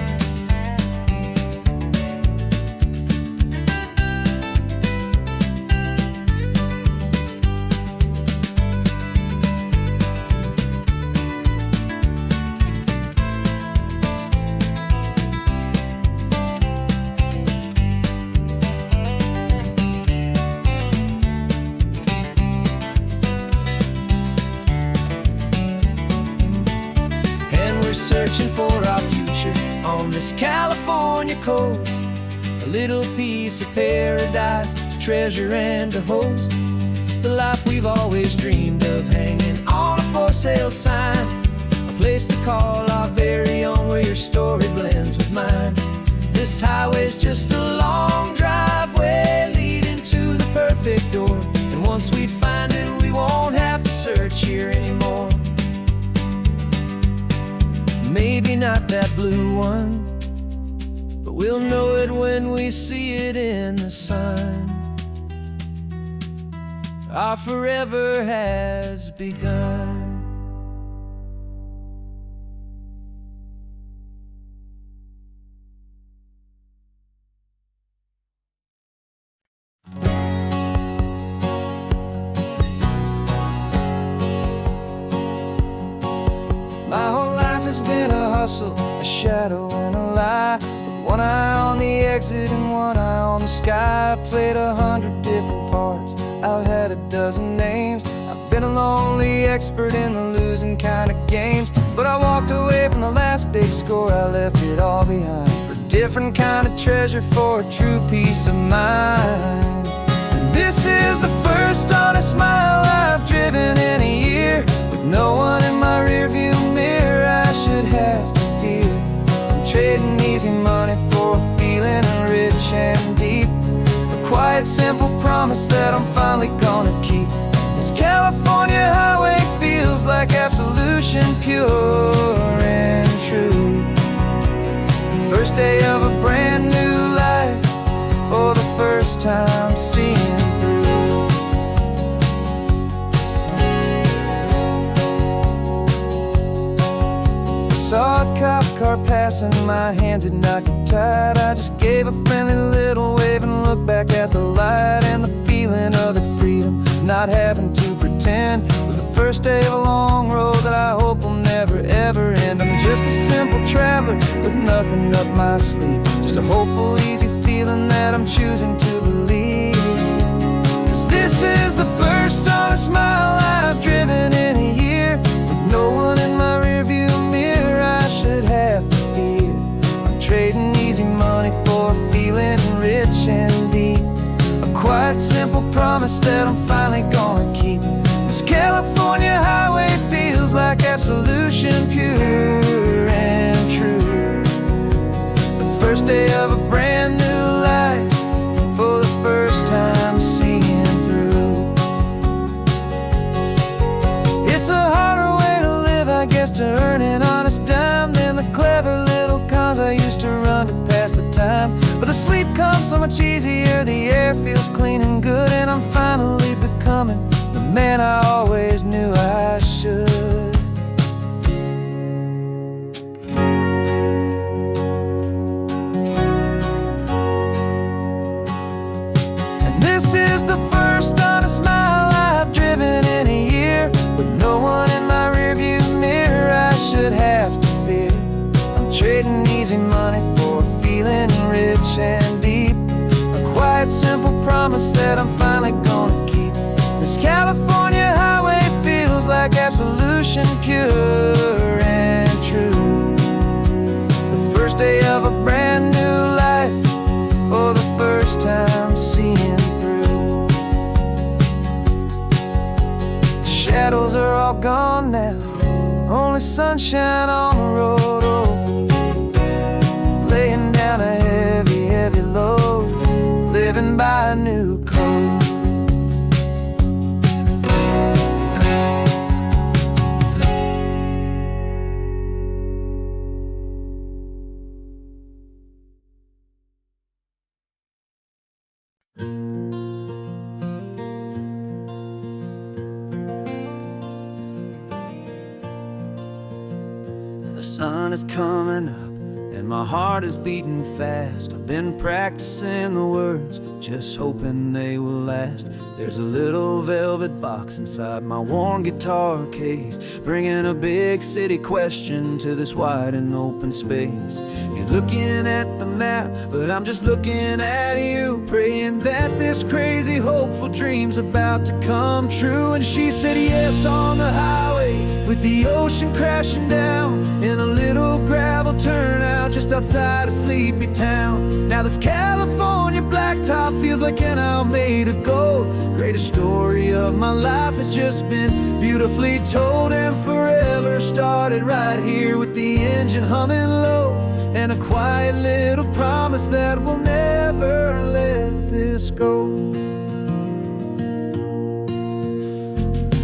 Searching for our future on this California coast, a little piece of paradise to treasure and to host, the life we've always dreamed of, hanging on a for sale sign, a place to call our very own, where your story blends with mine. This highway's just a long driveway leading to the perfect door, and once we find it, we won't have to search here anymore. Maybe not that blue one, but we'll know it when we see it in the sun. Our forever has begun. My whole life has been a hustle, a shadow and a lie, with one eye on the exit and one eye on the sky. I played 100 different parts, I've had a dozen names, I've been a lonely expert in the losing kind of games. But I walked away from the last big score, I left it all behind, for a different kind of treasure, for a true peace of mind. And this is the first honest mile I've driven in a year, with no one in my rearview mirror I should have to fear. I'm trading easy money for a feeling rich and deep, a quiet simple promise that I'm finally gonna keep. This California highway feels like absolution, pure and true. The first day of a brand new life, for the first time seeing through. Saw a cop car passing, my hands had not got tied. I just gave a friendly little wave and looked back at the light, and the feeling of the freedom, not having to pretend, was the first day of a long road that I hope will never ever end. I'm just a simple traveler with nothing up my sleeve, just a hopeful, easy feeling that I'm choosing to believe. 'Cause this is the first honest mile I've driven in a year, with no one in my rearview mirror I should have to fear. I'm trading easy money for a feeling rich and deep, a quiet simple promise that I'm finally gonna keep. This California highway feels like absolution, pure and true. The first day of a brand new life, for the first time seeing through. It's a harder way to live, I guess, to earn an honest dime than the clever little cons I used to run to pass the time. But the sleep comes so much easier, the air feels clean and good, and I'm finally becoming the man I always knew I should. And this is the first honest mile I've driven in a year, with no one in my rearview mirror I should have to fear. I'm trading easy money for a feeling rich and deep, a quiet simple promise that I'm finally gonna keep. This California highway feels like absolution, pure and true. The first day of a brand new life, for the first time seeing through. shadows are all gone now, only sunshine on the road. Oh, laying down a heavy, heavy load, living by a new code. The sun is coming up and my heart is beating fast. I've been practicing the words, just hoping they will last. There's a little velvet box inside my worn guitar case, bringing a big city question to this wide and open space. You're looking at the map, but I'm just looking at you, praying that this crazy hopeful dream's about to come true. And she said yes on the highway, with the ocean crashing down, in a little gravel turnout just outside a sleepy town. Now this California blacktop feels like an isle made of gold. Greatest story of my life has just been beautifully told, and forever started right here with the engine humming low, and a quiet little promise that we'll never let this go.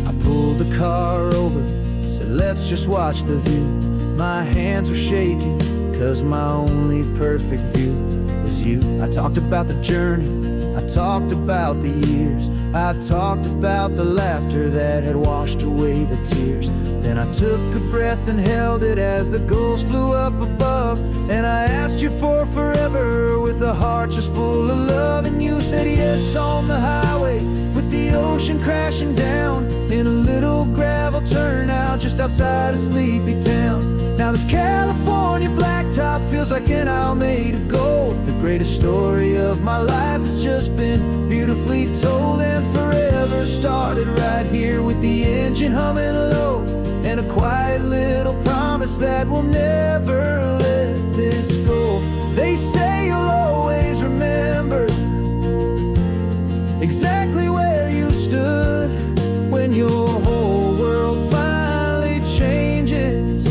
I pulled the car over, said let's just watch the view. My hands were shaking, cause my only perfect view was you. I talked about the journey, I talked about the years, I talked about the laughter that had washed away the tears. Then I took a breath and held it as the gulls flew up above, and I asked you for forever with a heart just full of love. And you said yes on the highway, with the ocean crashing down, in a little gravel turnout just outside a sleepy town. Now this California blacktop feels like an isle made of gold. The greatest story of my life has just been beautifully told, and forever started right here with the engine humming low, and a quiet little promise that we'll never let this go. They say you'll always remember exactly where you stood when your whole world finally changes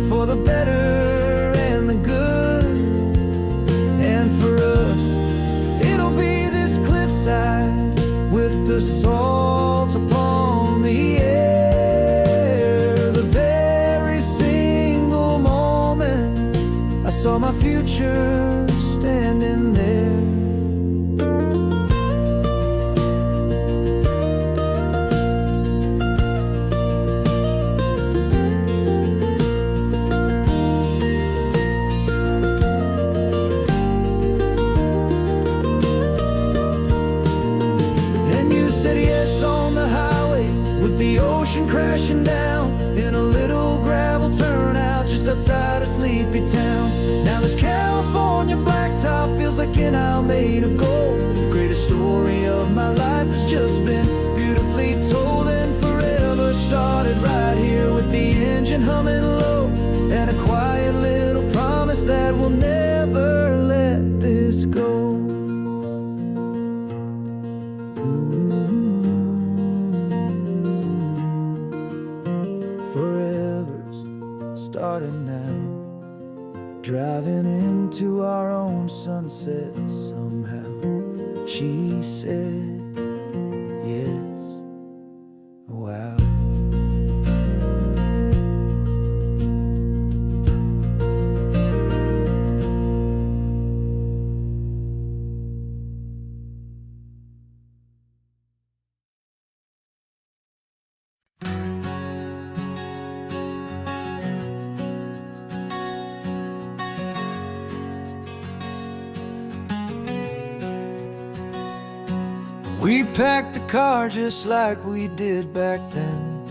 for the better and the good. And for us, it'll be this cliffside with the salt upon the air. The very single moment I saw my future standing there. Crashing down in a little gravel turnout just outside a sleepy town. Now this California blacktop feels like an isle made of gold. The greatest story of my life has just been beautifully told, and forever started right here with the engine humming low, and a quiet little promise that we'll never let this go. Starting now, driving into our own sunset somehow. She said yes, wow. We packed the car just like we did back then,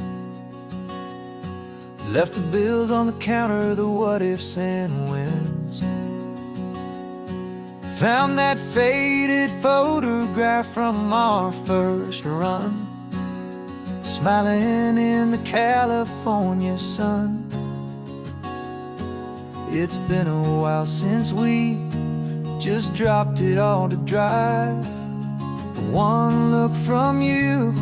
left the bills on the counter, the what ifs and whens. Found that faded photograph from our first run, smiling in the California sun. It's been a while since we just dropped it all to drive. One look from you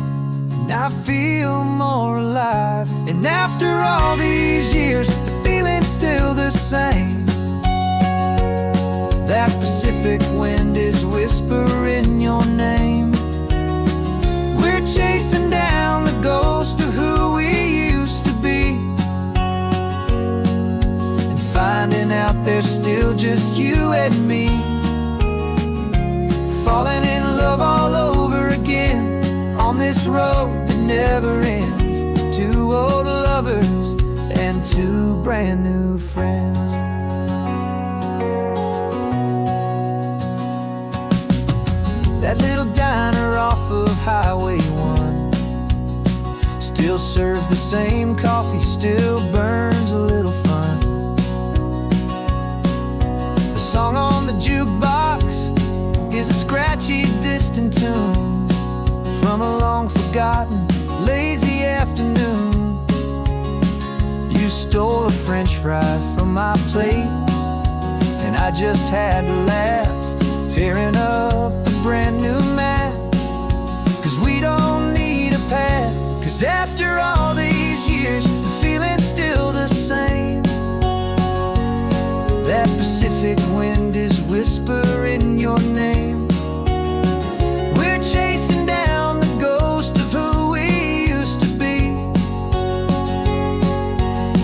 and I feel more alive. And after all these years, the feeling's still the same. That Pacific wind is whispering your name. We're chasing down the ghost of who we used to be, and finding out there's still just you and me. Falling in love all over again on this road that never ends. Two old lovers and two brand new friends. That little diner off of Highway 1 still serves the same coffee, still burns a little fun. The song on the jukebox is a scratchy, distant tune from a long-forgotten, lazy afternoon. You stole a French fry from my plate, and I just had to laugh, tearing up the brand new map. 'Cause we don't need a path, 'cause after all these years, the feeling's still the same. That Pacific wind is whispering your name. We're chasing down the ghost of who we used to be,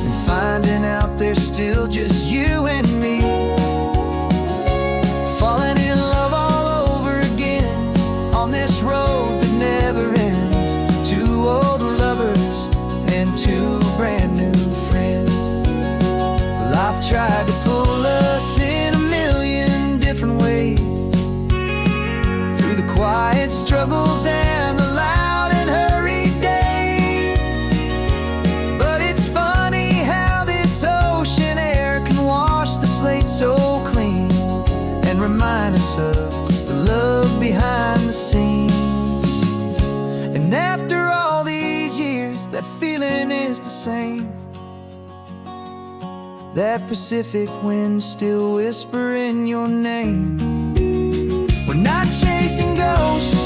and finding out there's still just you and me. Falling in love all over again on this road that never ends. Two old lovers and two brand new friends. Well, I've tried to pull us in a million different ways, through the quiet struggles and the loud and hurried days. But it's funny how this ocean air can wash the slate so clean, and remind us of the love behind the scenes. And after all these years, that feeling is the same. That Pacific wind still whispering your name. We're not chasing ghosts,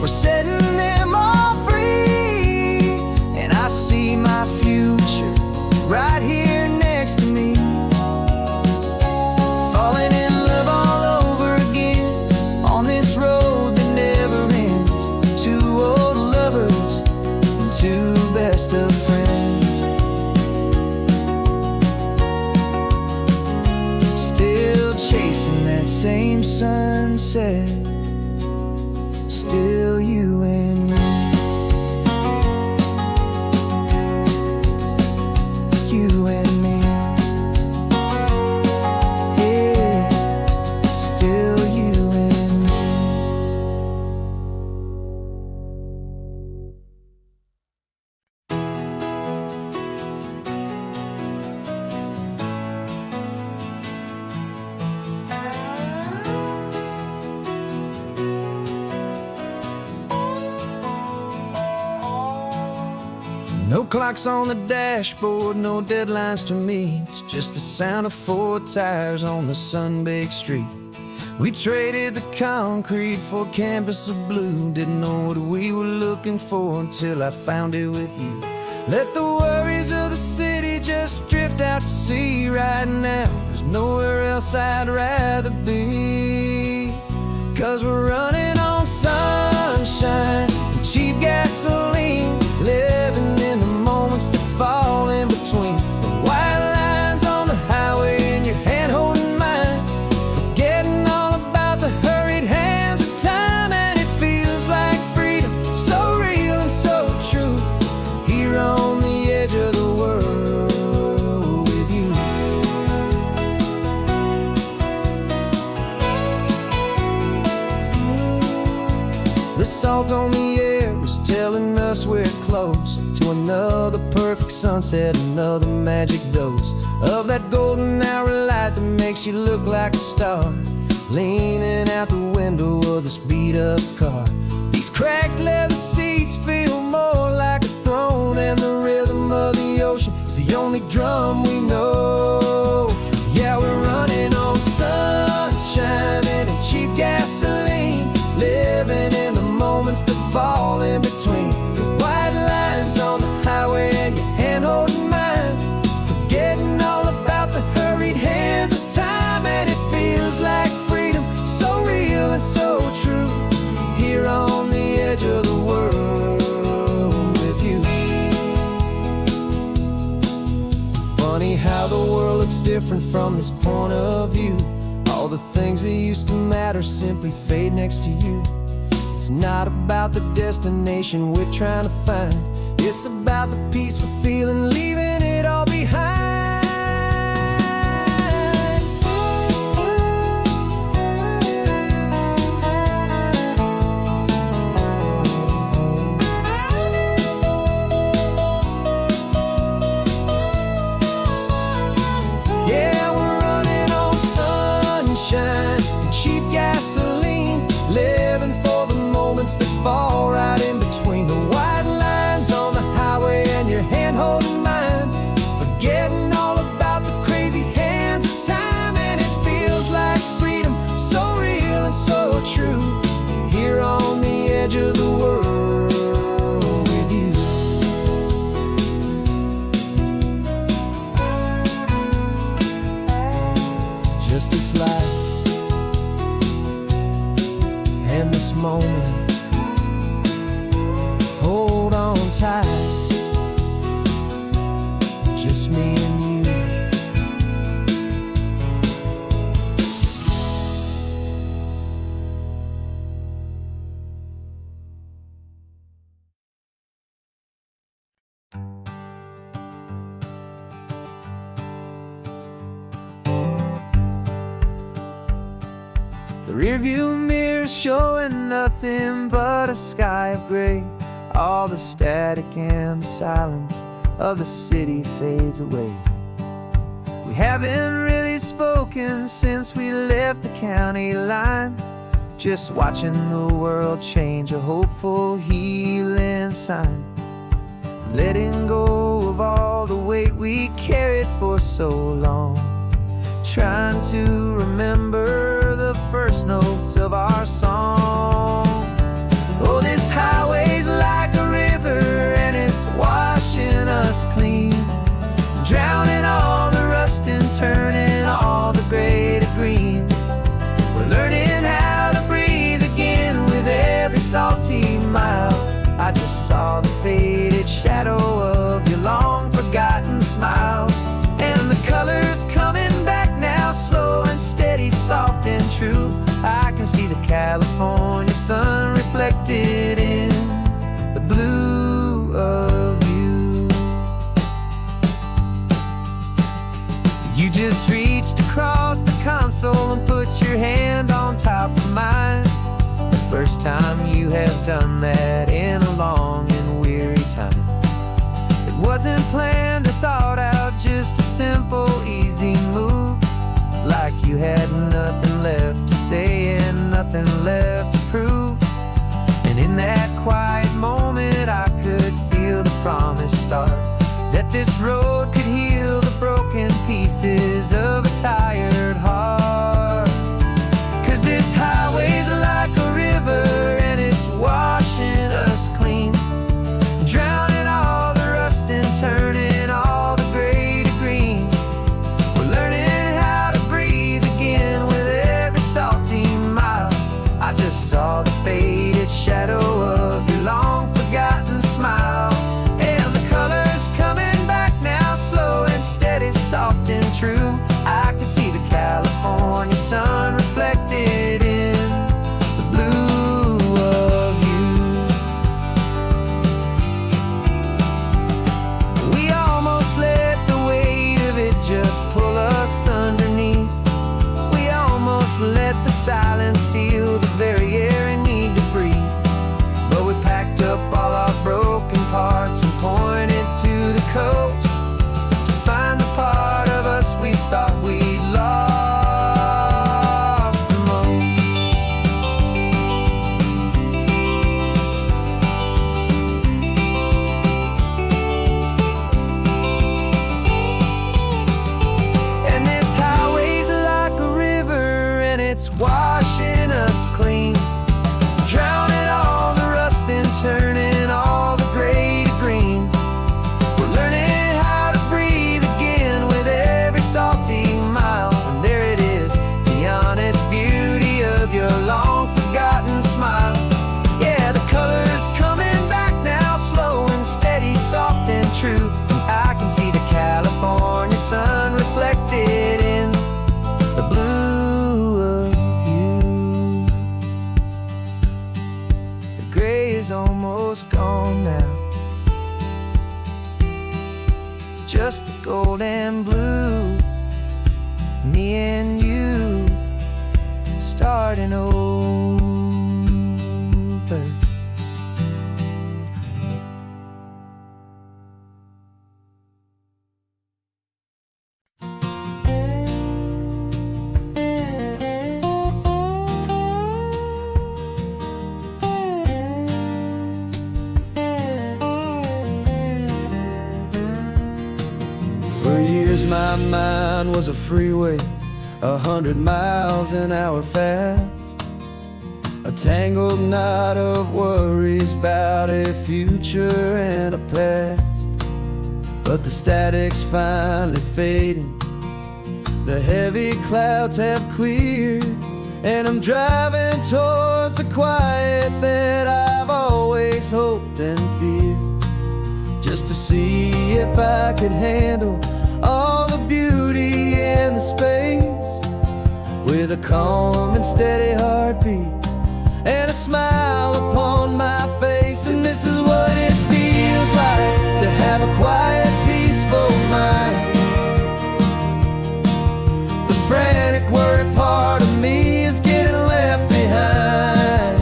we're setting them all free. And I see my future right here next to me. Falling in love all over again on this road that never ends. Two old lovers and two best of friends. Still chasing that same sunset, still you and me. You and me. Yeah, still you and me. No clocks on the dashboard, no deadlines to meet. It's just the sound of four tires on the sun-baked street. We traded the concrete for a canvas of blue. Didn't know what we were looking for until I found it with you. Let the worries of the city just drift out to sea right now. There's nowhere else I'd rather be. 'Cause we're running on sunshine and cheap gasoline, living in the moments that fall in between. The white lines on the highway and your hand holding mine, forgetting all about the hurried hands of time. And it feels like freedom, so real and so true, here on the edge of the world with you. The salt on the air was telling us we're close to another perfect sunset, another magic dose of that golden hour light that makes you look like a star, leaning out the window of this beat-up car. These cracked leather seats feel more like a throne, and the rhythm of the ocean is the only drum we know. Yeah, we're running on sunshine and cheap gasoline, living in the moments that fall in between. The looks different from this point of view. All the things that used to matter simply fade next to you. It's not about the destination we're trying to find. It's about the peace we're feeling, leaving it all behind. Yeah, we're running on sunshine and cheap gasoline, living for the moments that fall right in between the white lines on the highway and your hand holding mine, forgetting all about the crazy hands of time. And it feels like freedom, so real and so true, here on the edge of the world with you. Just this life and this moment, hold on tight, just me and you. The rearview mirror showing nothing but a sky of gray. All the static and the silence of the city fades away. We haven't really spoken since we left the county line, just watching the world change, a hopeful healing sign. Letting go of all the weight we carried for so long, trying to remember the first notes of our song. Oh, this highway's like a river and it's washing us clean, drowning all the rust and turning all the gray to green. We're learning how to breathe again with every salty mile. I just saw the faded shadow of your long forgotten smile, and the colors coming back now, slow and steady, soft and true. I can see the California sun reflected in the blue of you. You just reached across the console and put your hand on top of mine. The first time you have done that in a long and weary time. It wasn't planned or thought out, just a simple, easy move. Like you had nothing left to say and nothing left to prove. And in that quiet moment I could feel the promise start, that this road could heal the broken pieces of a tired heart. 'Cause this highway's like a river and it's washing us clean, drowning all the rust and turning all the gray to green. We're learning how to breathe again with every salty mile. I just saw the faded shadow of your long forgotten smile, and the colors coming back now, slow and steady, soft and true. I can see the California sun reflected in the blue of you. We almost let the weight of it just pull us underneath. We almost let the silence steal the very air we need to breathe. But we packed up all our broken parts and pointed to the coast to find the part of us we thought we'd lost the most. And this highway's like a river and it's washing us clean, drowning all the rust and turning all the gray to green. We're learning how to breathe again with every salty mile. And there it is, the honest beauty of your long forgotten smile. Yeah, the colors coming back now, slow and steady, soft and true. I can see the California sun reflected just the gold and blue. Me and you starting over. For years my mind was a freeway, 100 miles an hour fast, a tangled knot of worries about a future and a past. But the static's finally fading, the heavy clouds have cleared, and I'm driving towards the quiet that I've always hoped and feared, just to see if I could handle all the beauty and the space, with a calm and steady heartbeat and a smile upon my face. And this is what it feels like to have a quiet, peaceful mind. The frantic, worried part of me is getting left behind.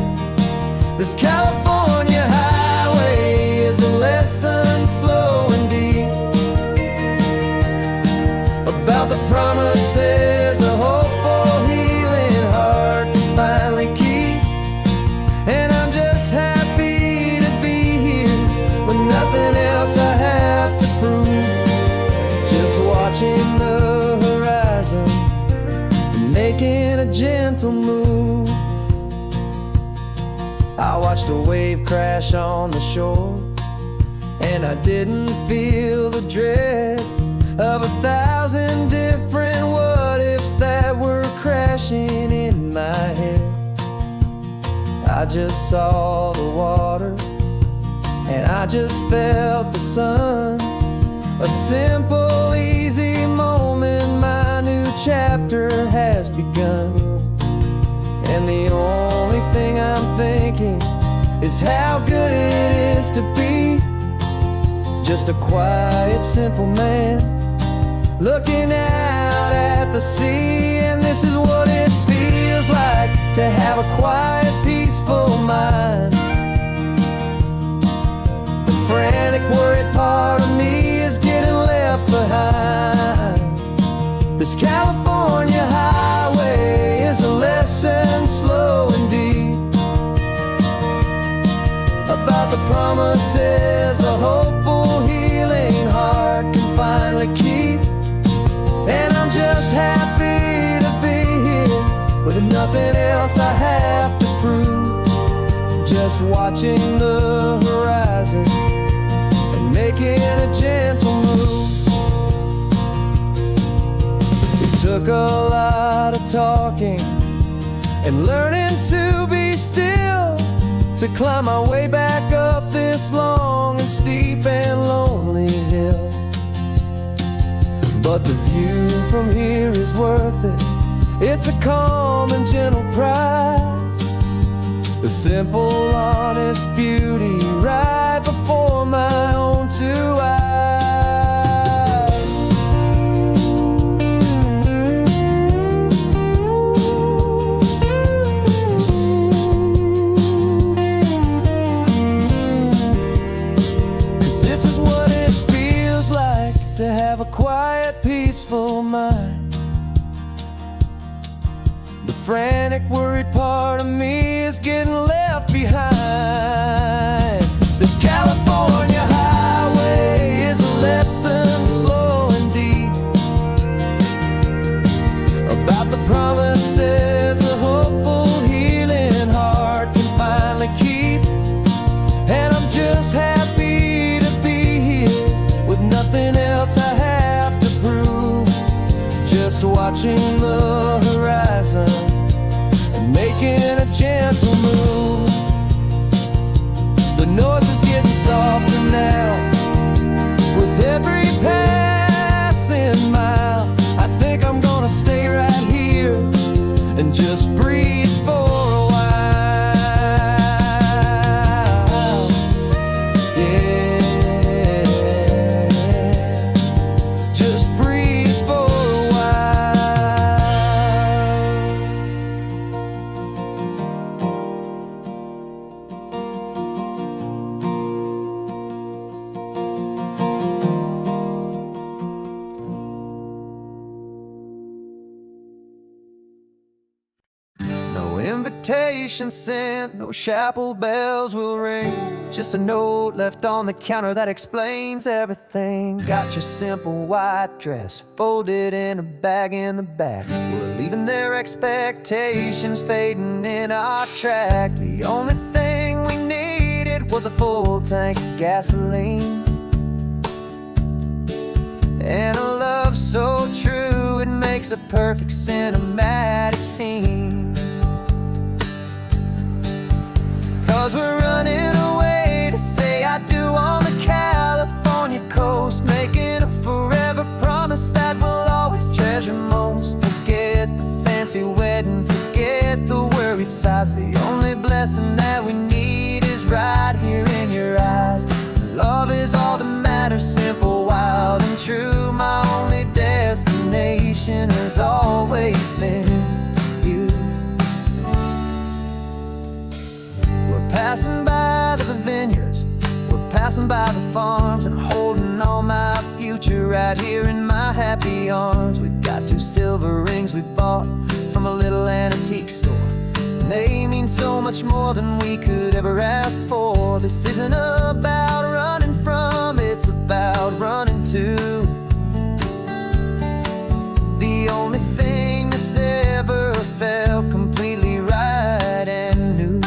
This California highway is a lesson slow and deep about the promises a hopeful, healing heart can finally keep. And I'm just happy to be here with nothing else I have to prove, just watching the horizon and making a gentle move. I watched a wave crash on the shore, and I didn't feel the dread of 1,000 different what-ifs that were crashing in my head. I just saw the water, and I just felt the sun. A simple, easy moment, my new chapter has begun. And the only thing I'm thinking is how good it is to be just a quiet, simple man looking out at the sea. And this is what it feels like to have a quiet, peaceful mind. The frantic, worried part of me is getting left behind. This California highway is a lesson slow and deep about the promises a hopeful, healing heart can finally keep. And I'm just happy to be here with nothing else I have to prove, just watching the horizon and making a gentle move. It took a lot of talking and learning to be still to climb my way back up this long and steep and lonely hill. But the view from here is worth it. It's a calm and gentle prize, the simple, honest beauty right before my own two eyes. To have a quiet, peaceful mind. The frantic, worried part of me is getting left behind. This California highway is a lesson slow and deep about the promises a hopeful, healing heart can finally keep. And I'm just happy to be here with nothing else I have to prove, just watching the horizon and making a gentle move. The noise is getting softer now with every passing mile. I think I'm gonna stay right here and just breathe for a while. Yeah. invitation sent, no chapel bells will ring. Just a note left on the counter that explains everything. Got your simple white dress folded in a bag in the back. We're leaving their expectations fading in our track. The only thing we needed was a full tank of gasoline, and a love so true it makes a perfect cinematic scene. 'Cause we're running away to say I do on the California coast, making a forever promise that we'll always treasure most. Forget the fancy wedding, forget the worried sighs. The only blessing that we need is right here in your eyes. Love is all that matters, simple, wild, and true. My only destination has always been you. We're passing by the vineyards, we're passing by the farms, and holding on my future right here in my happy arms. We've got 2 silver rings we bought from a little antique store, and they mean so much more than we could ever ask for. This isn't about running from, it's about running to the only thing that's ever felt completely right and new.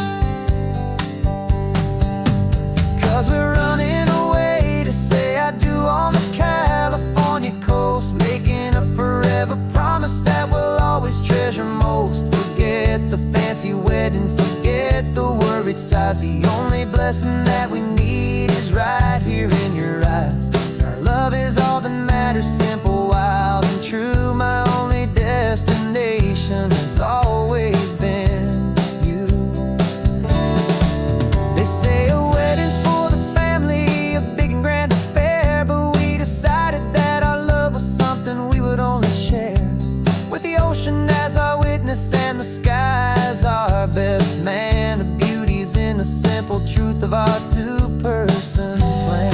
'Cause we're running away to say I do on the California coast, making a forever promise that we'll always treasure most. Forget the fancy wedding, forget the worried sighs. The only blessing that we need is right here in your eyes. Our love is all that matters, simple, wild, and true. My only destination has always been you. They say a wedding's for the family, a big and grand affair, but we decided that our love was something we would only share with the ocean as our witness and the sky as our best man. The beauty's in the simple truth of our 2-person plan.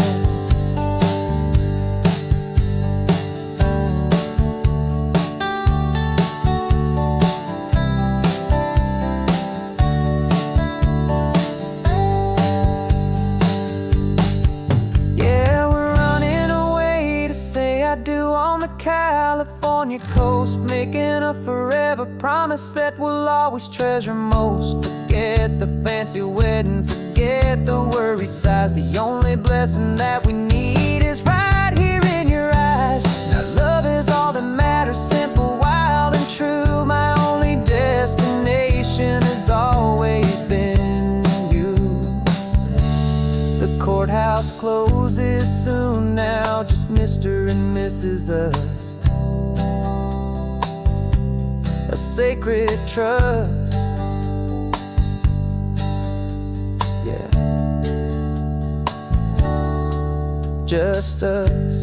Yeah, we're running away to say I do on the California coast, making a forever promise that we'll always treasure most. Forget the fancy wedding, forget the worried sighs. The only blessing that we need is right here in your eyes. Now love is all that matters, simple, wild, and true. My only destination has always been you. The courthouse closes soon now, just Mr. and Mrs. Us. A sacred trust, yeah, just us.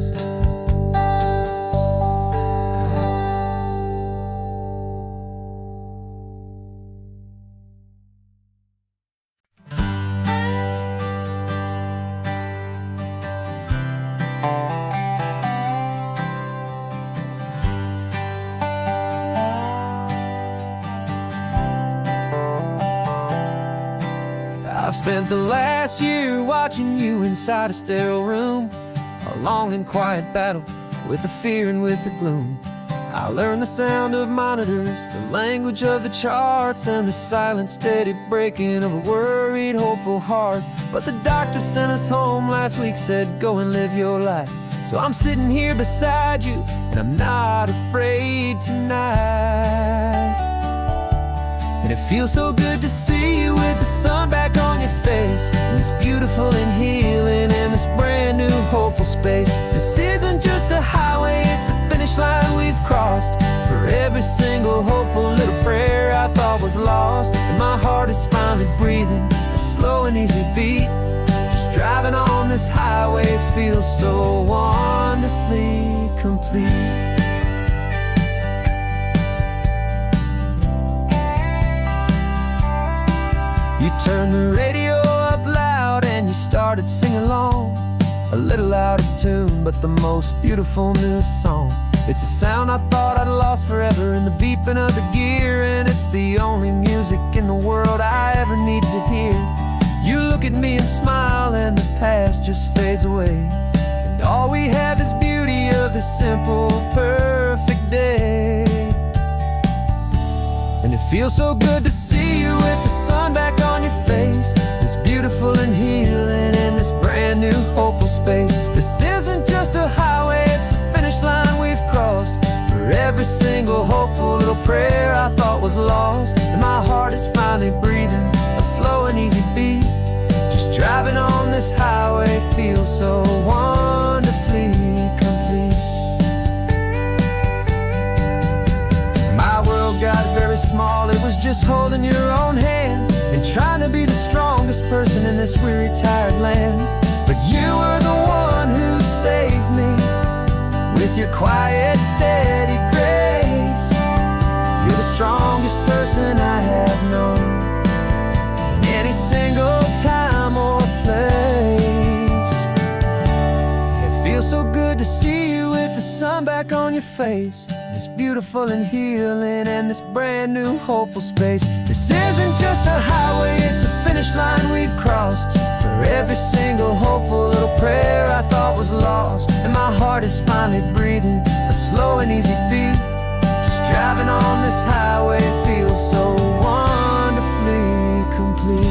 I've spent the last year watching you inside a sterile room, a long and quiet battle with the fear and with the gloom. I learned the sound of monitors, the language of the charts, and the silent, steady breaking of a worried, hopeful heart. But the doctor sent us home last week, said go and live your life. So I'm sitting here beside you, and I'm not afraid tonight. And it feels so good to see you with the sun back on your face, and this beautiful and healing in this brand new hopeful space. This isn't just a highway, it's a finish line we've crossed. For every single hopeful little prayer I thought was lost, and my heart is finally breathing a slow and easy beat. Just driving on this highway feels so wonderfully complete. You turned the radio up loud and you started singing along, a little out of tune, but the most beautiful new song. It's a sound I thought I'd lost forever in the beeping of the gear, and it's the only music in the world I ever need to hear. You look at me and smile, and the past just fades away, and all we have is beauty of this simple, perfect day. And it feels so good to see you with the sun back on your face, this beautiful and healing in this brand new hopeful space. This isn't just a highway, it's a finish line we've crossed. For every single hopeful little prayer I thought was lost, and my heart is finally breathing a slow and easy beat. Just driving on this highway feels so wonderfully complete. My world got very small, it was just holding your own hand and trying to be the strongest person in this weary, tired land. But you were the one who saved me with your quiet, steady grace. You're the strongest person I have known in any single time or place. It feels so good to see you with the sun back on your face, this beautiful and healing and this brand new hopeful space. This isn't just a highway, it's a finish line we've crossed. For every single hopeful little prayer I thought was lost, and my heart is finally breathing a slow and easy beat. Just driving on this highway feels so wonderfully complete.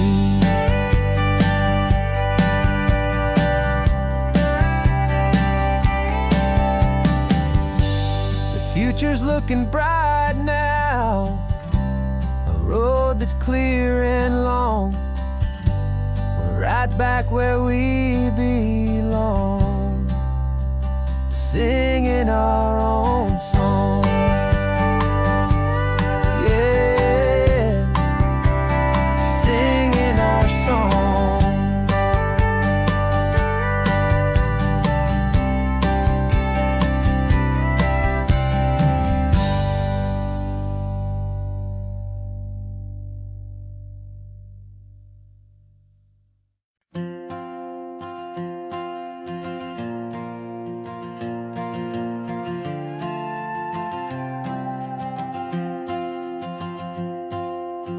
Future's looking bright now, a road that's clear and long. We're right back where we belong, singing our own song. Yeah, singing our song.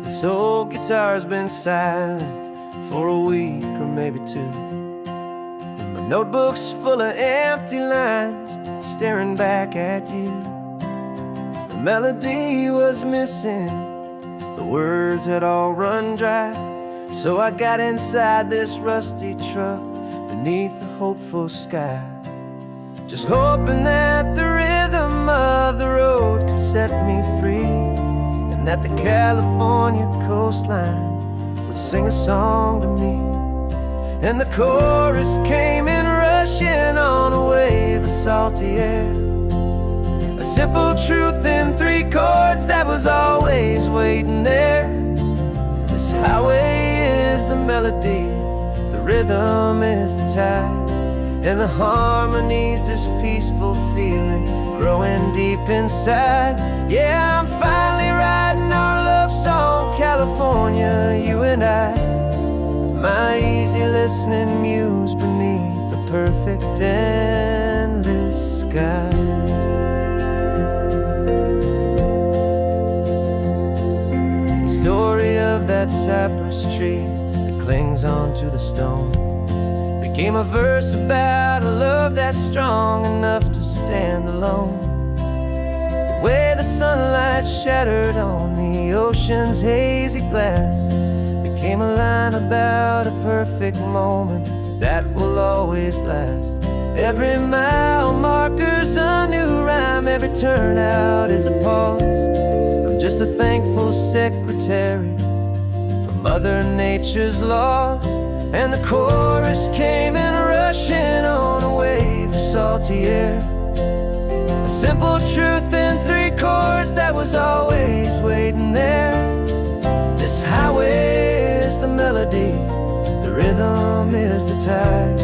This old guitar's been silent for a week or maybe two, and my notebook's full of empty lines staring back at you. The melody was missing, the words had all run dry, so I got inside this rusty truck beneath the hopeful sky, just hoping that the rhythm of the road could set me free, and that the California coastline would sing a song to me. And the chorus came in rushing on a wave of salty air, a simple truth in 3 chords that was always waiting there. This highway is the melody, the rhythm is the tide, and the harmony's this peaceful feeling growing deep inside. Yeah, I'm finally writing our love song, California, you and I, my easy listening muse beneath the perfect endless sky. The story of that cypress tree that clings onto the stone became a verse about a love that's strong enough to stand alone. The way the sunlight shattered on the ocean's hazy glass became a line about a perfect moment that will always last. Every mile marker's a new rhyme, every turnout is a pause. I'm just a thankful secretary for Mother Nature's laws. And the chorus came in rushing on a wave of salty air, a simple truth in 3 chords that was always waiting there. This highway is the melody, the rhythm is the tide,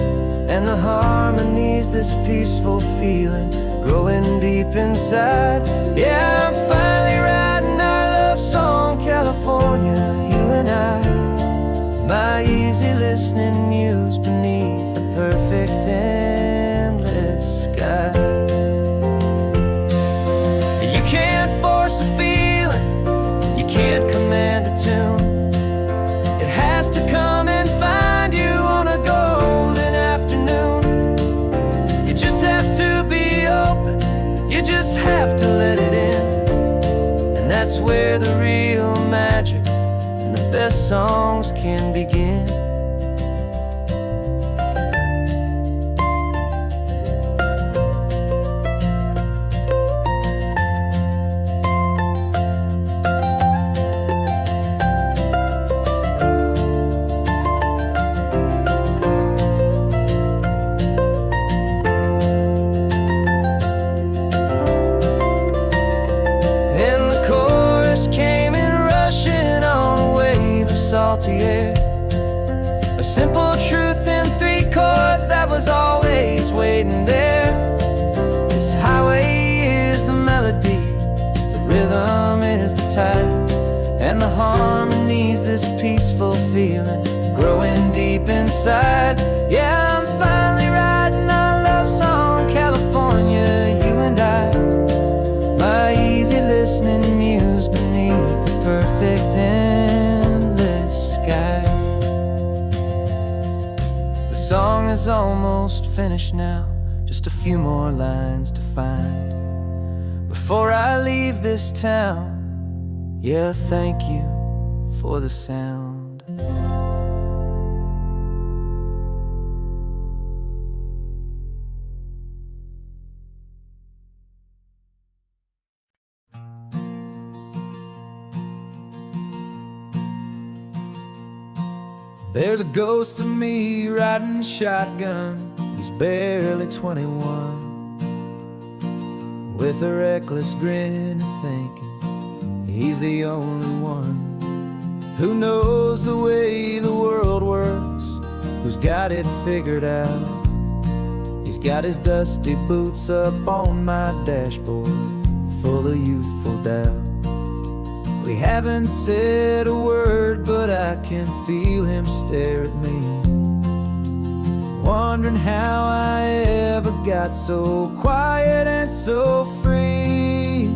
and the harmony's this peaceful feeling growing deep inside. Yeah, I'm finally writing our love song, California, you and I, my easy listening muse beneath the perfect endless sky. just have to let it in. And that's where the real magic and the best songs can begin. Salty air, a simple truth in 3 chords that was always waiting there. This highway is the melody, the rhythm is the tide, and the harmony's this peaceful feeling growing deep inside. Yeah, I'm finally writing our love song, California, you and I. My easy listening muse beneath the perfect sky. The song is almost finished now, just a few more lines to find before I leave this town. Yeah, thank you for the sound. There's a ghost of me riding shotgun. He's barely 21, with a reckless grin and thinking he's the only one who knows the way the world works, who's got it figured out. He's got his dusty boots up on my dashboard, full of youthful doubt. We haven't said a word, but I can feel him stare at me, wondering how I ever got so quiet and so free.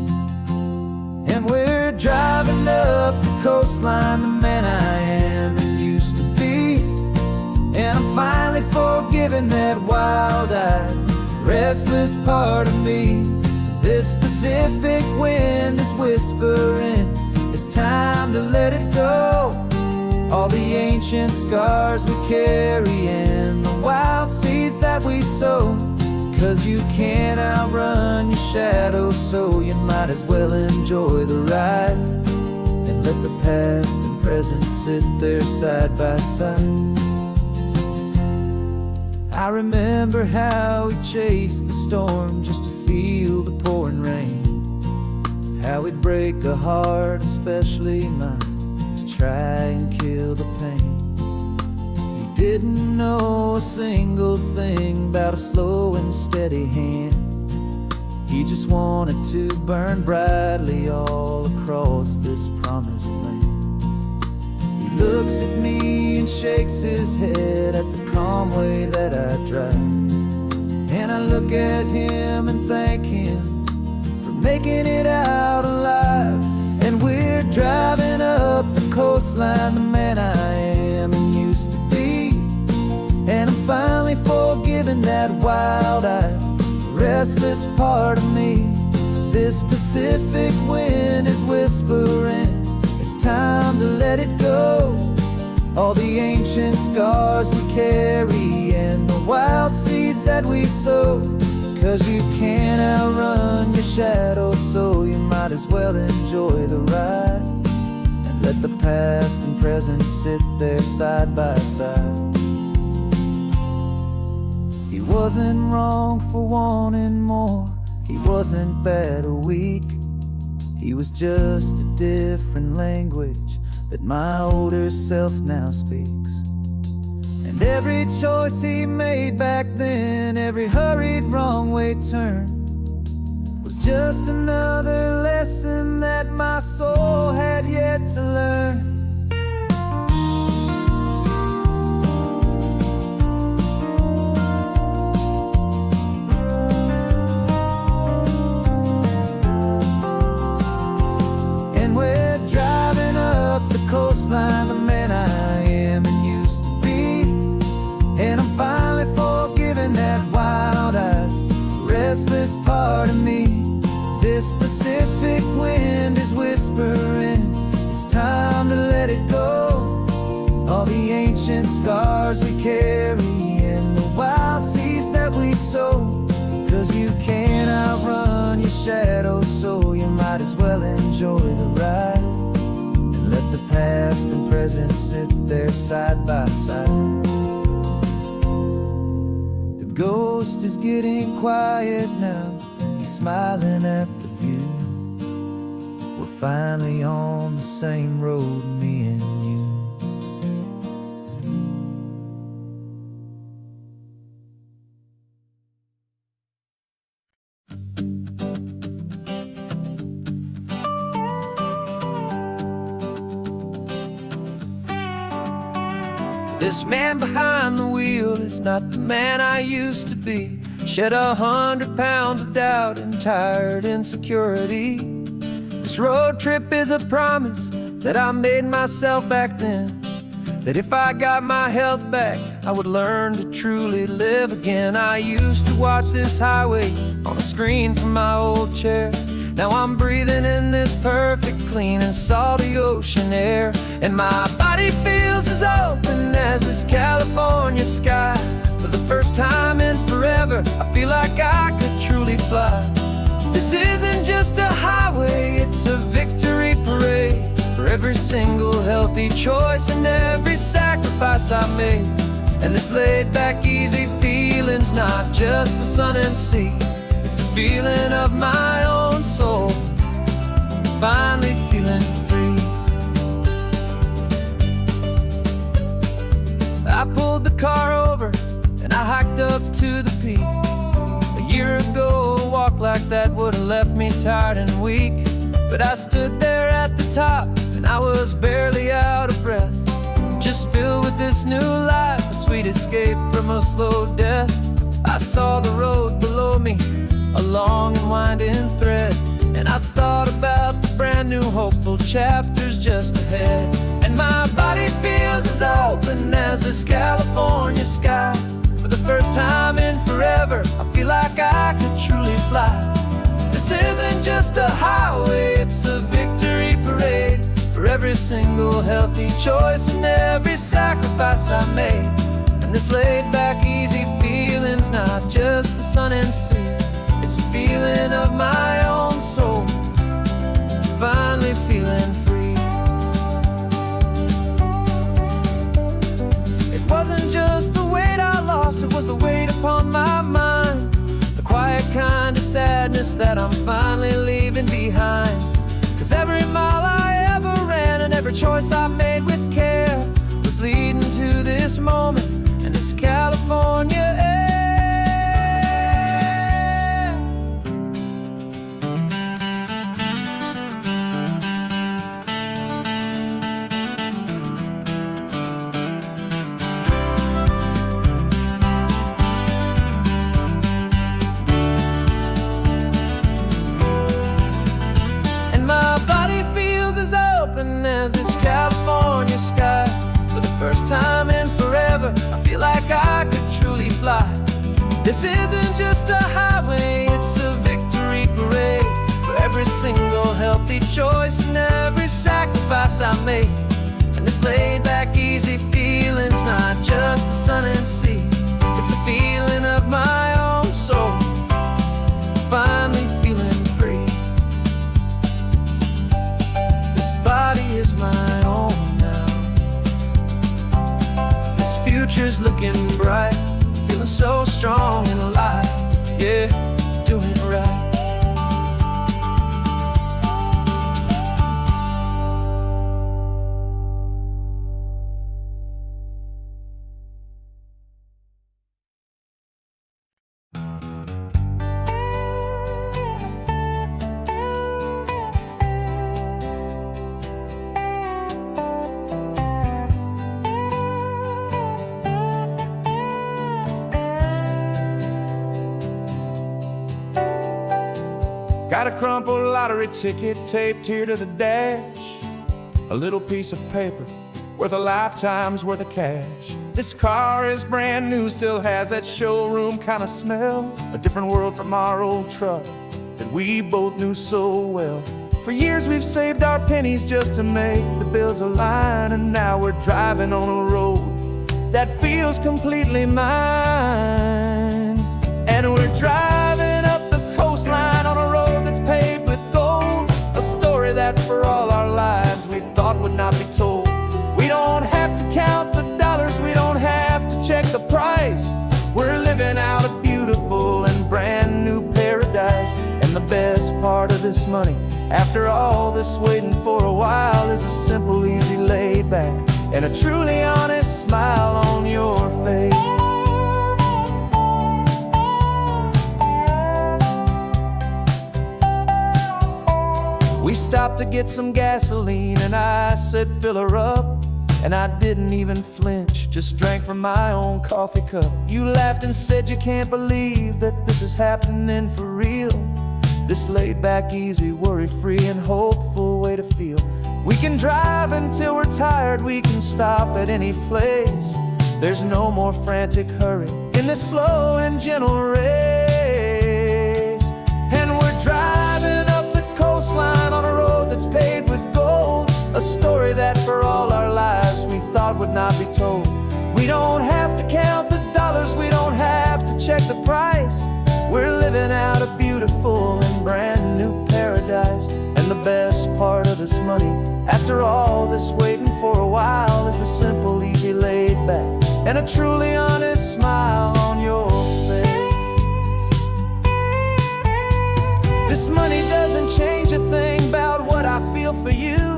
And we're driving up the coastline, the man I am and used to be. And I'm finally forgiving that wild-eyed, restless part of me. This Pacific wind is whispering, it's time to let it go. All the ancient scars we carry and the wild seeds that we sow. 'Cause you can't outrun your shadow, so you might as well enjoy the ride and let the past and present sit there side by side. I remember how we chased the storm just to feel the pouring rain, how we'd break a heart, especially mine, to try and kill the pain. He didn't know a single thing about a slow and steady hand. He just wanted to burn brightly all across this promised land. He looks at me and shakes his head at the calm way that I drive, and I look at him and thank him making it out alive. And we're driving up the coastline, the man I am and used to be. And I'm finally forgiving that wild-eyed, restless part of me. This Pacific wind is whispering, it's time to let it go. All the ancient scars we carry and the wild seeds that we sow. 'Cause you can't outrun your shadow, so you might as well enjoy the ride and let the past and present sit there side by side. He wasn't wrong for wanting more, he wasn't bad or weak. He was just a different language that my older self now speaks. And every choice he made back then, every hurried wrong way turn, was just another lesson that my soul had yet to learn. And we're driving up the coastline, the man I am and used to be. And I'm finally forgiving that wild-eyed, restless part of me. sit there side by side. The ghost is getting quiet now, he's smiling at the view. We're finally on the same road, me and you. This man behind the wheel is not the man I used to be. Shed 100 pounds of doubt and tired insecurity. This road trip is a promise that I made myself back then, that if I got my health back, I would learn to truly live again. I used to watch this highway on a screen from my old chair. Now I'm breathing in this perfect, clean and salty ocean air. And my body feels as open as this California sky. For the first time in forever, I feel like I could truly fly. This isn't just a highway, it's a victory parade. For every single healthy choice and every sacrifice I made. And this laid back, easy feeling's not just the sun and sea. It's the feeling of my own soul, finally feeling free. I pulled the car over and I hiked up to the peak. A year ago, a walk like that would have left me tired and weak. But I stood there at the top and I was barely out of breath, just filled with this new life, a sweet escape from a slow death. I saw the road below me, a long and winding thread, and I thought about the brand new hopeful chapters just ahead. And my body feels as open as this California sky. For the first time in forever, I feel like I could truly fly. This isn't just a highway, it's a victory parade. For every single healthy choice and every sacrifice I made. And this laid back, easy feeling's not just the sun and sea. It's a feeling of my own soul, finally feeling free. It wasn't just the weight I lost, it was the weight upon my mind. The quiet kind of sadness that I'm finally leaving behind. 'Cause every mile I ever ran and every choice I made with care was leading to this moment and this California air. As this California sky. For the first time in forever, I feel like I could truly fly. This isn't just a highway, it's a victory parade. For every single healthy choice and every sacrifice I made. And this laid back, easy feeling's not just the sun and sea. It's a feeling of my own soul, finally feeling free. Body is my own now. This future's looking bright, feeling so strong and alive. Yeah, doing it right. Got a crumpled lottery ticket taped here to the dash. A little piece of paper worth a lifetime's worth of cash. This car is brand new, still has that showroom kind of smell. A different world from our old truck that we both knew so well. For years we've saved our pennies just to make the bills align. And now we're driving on a road that feels completely mine. And we're driving up the coastline on a road that's paved with gold. A story that for all our lives we thought would not be told. We don't have part of this money, after all this waiting for a while, is a simple, easy, laid back, and a truly honest smile on your face. We stopped to get some gasoline, and I said, fill her up. And I didn't even flinch, just drank from my own coffee cup. You laughed and said you can't believe that this is happening for real. This laid back, easy, worry-free and hopeful way to feel. We can drive until we're tired, we can stop at any place. There's no more frantic hurry in this slow and gentle race. And we're driving up the coastline on a road that's paved with gold, a story that for all our lives we thought would not be told. We don't have to count the dollars, we don't have to check the price. We're living out a beautiful and brand new paradise. And the best part of this money, after all this waiting for a while, is the simple, easy, laid back, and a truly honest smile on your face. This money doesn't change a thing about what I feel for you.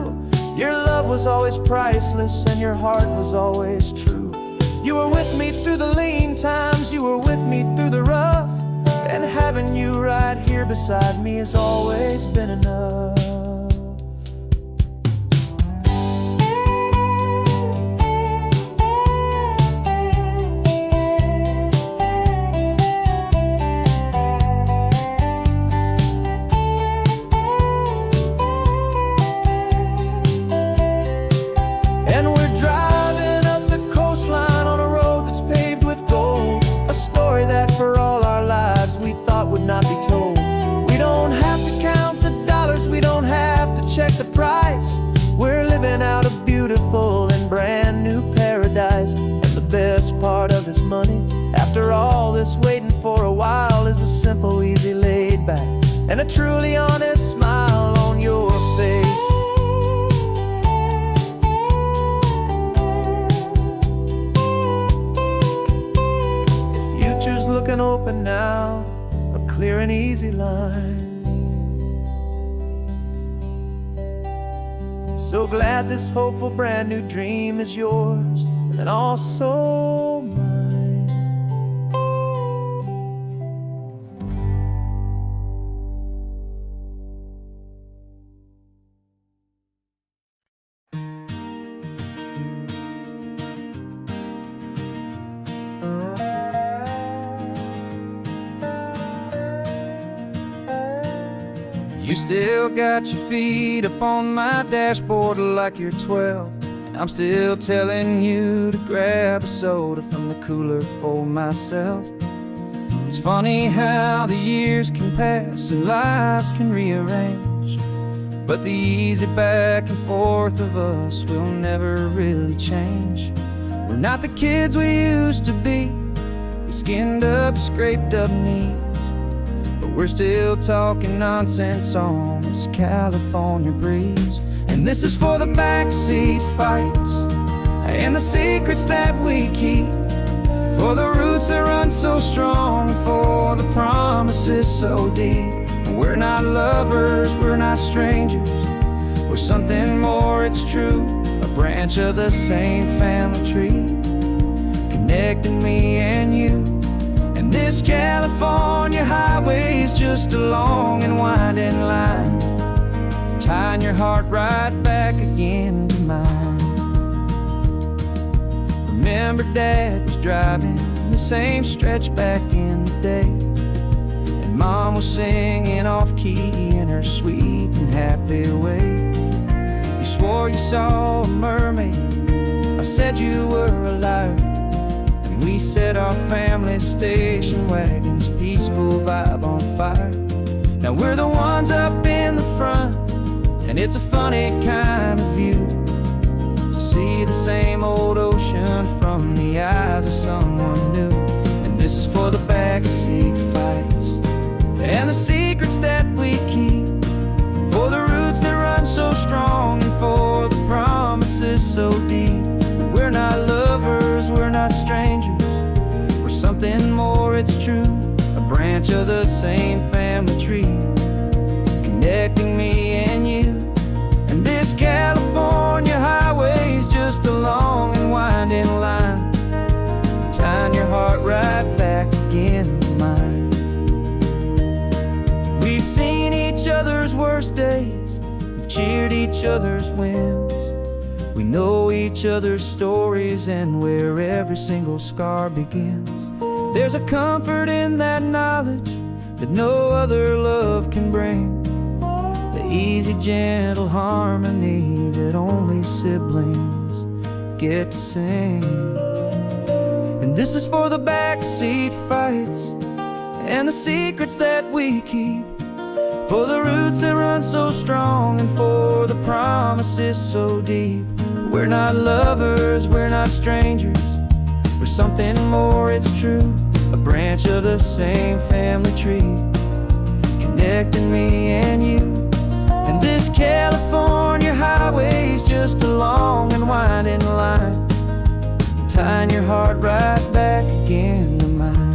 Your love was always priceless and your heart was always true. You were with me through the lean times, you were with me through the rough, and having you right here beside me has always been enough. Not be told. We don't have to count the dollars, we don't have to check the price. We're living out a beautiful and brand new paradise. And the best part of this money, after all this waiting for a while, is the simple, easy, laid back, and a truly honest smile on your face. The future's looking open now, clear and easy line. So glad this hopeful brand new dream is yours and also mine. You still got your feet up on my dashboard like you're 12, and I'm still telling you to grab a soda from the cooler for myself. It's funny how the years can pass and lives can rearrange, but the easy back and forth of us will never really change. We're not the kids we used to be, with skinned up, scraped up knees, but we're still talking nonsense on this California breeze. And this is for the backseat fights and the secrets that we keep, for the roots that run so strong, for the promises so deep. We're not lovers, we're not strangers, we're something more, it's true. A branch of the same family tree, connecting me and you. And this California highway is just a long and winding line, tying your heart right back again to mine. Remember Dad was driving the same stretch back in the day, and Mom was singing off-key in her sweet and happy way. You swore you saw a mermaid, I said you were a liar. We set our family station wagon's peaceful vibe on fire. Now we're the ones up in the front, and it's a funny kind of view to see the same old ocean from the eyes of someone new. And this is for the backseat fights and the secrets that we keep, for the roots that run so strong and for the promises so deep. We're not lovers, we're not strangers, we're something more, it's true. A branch of the same family tree, connecting me and you. And this California highway's just a long and winding line, tying your heart right back again to mine. We've seen each other's worst days, we've cheered each other's wins. We know each other's stories and where every single scar begins. There's a comfort in that knowledge that no other love can bring, the easy, gentle harmony that only siblings get to sing. And this is for the backseat fights and the secrets that we keep, for the roots that run so strong and for the promises so deep. We're not lovers, we're not strangers, we're something more, it's true. A branch of the same family tree, connecting me and you. And this California highway's just a long and winding line, tying your heart right back again to mine.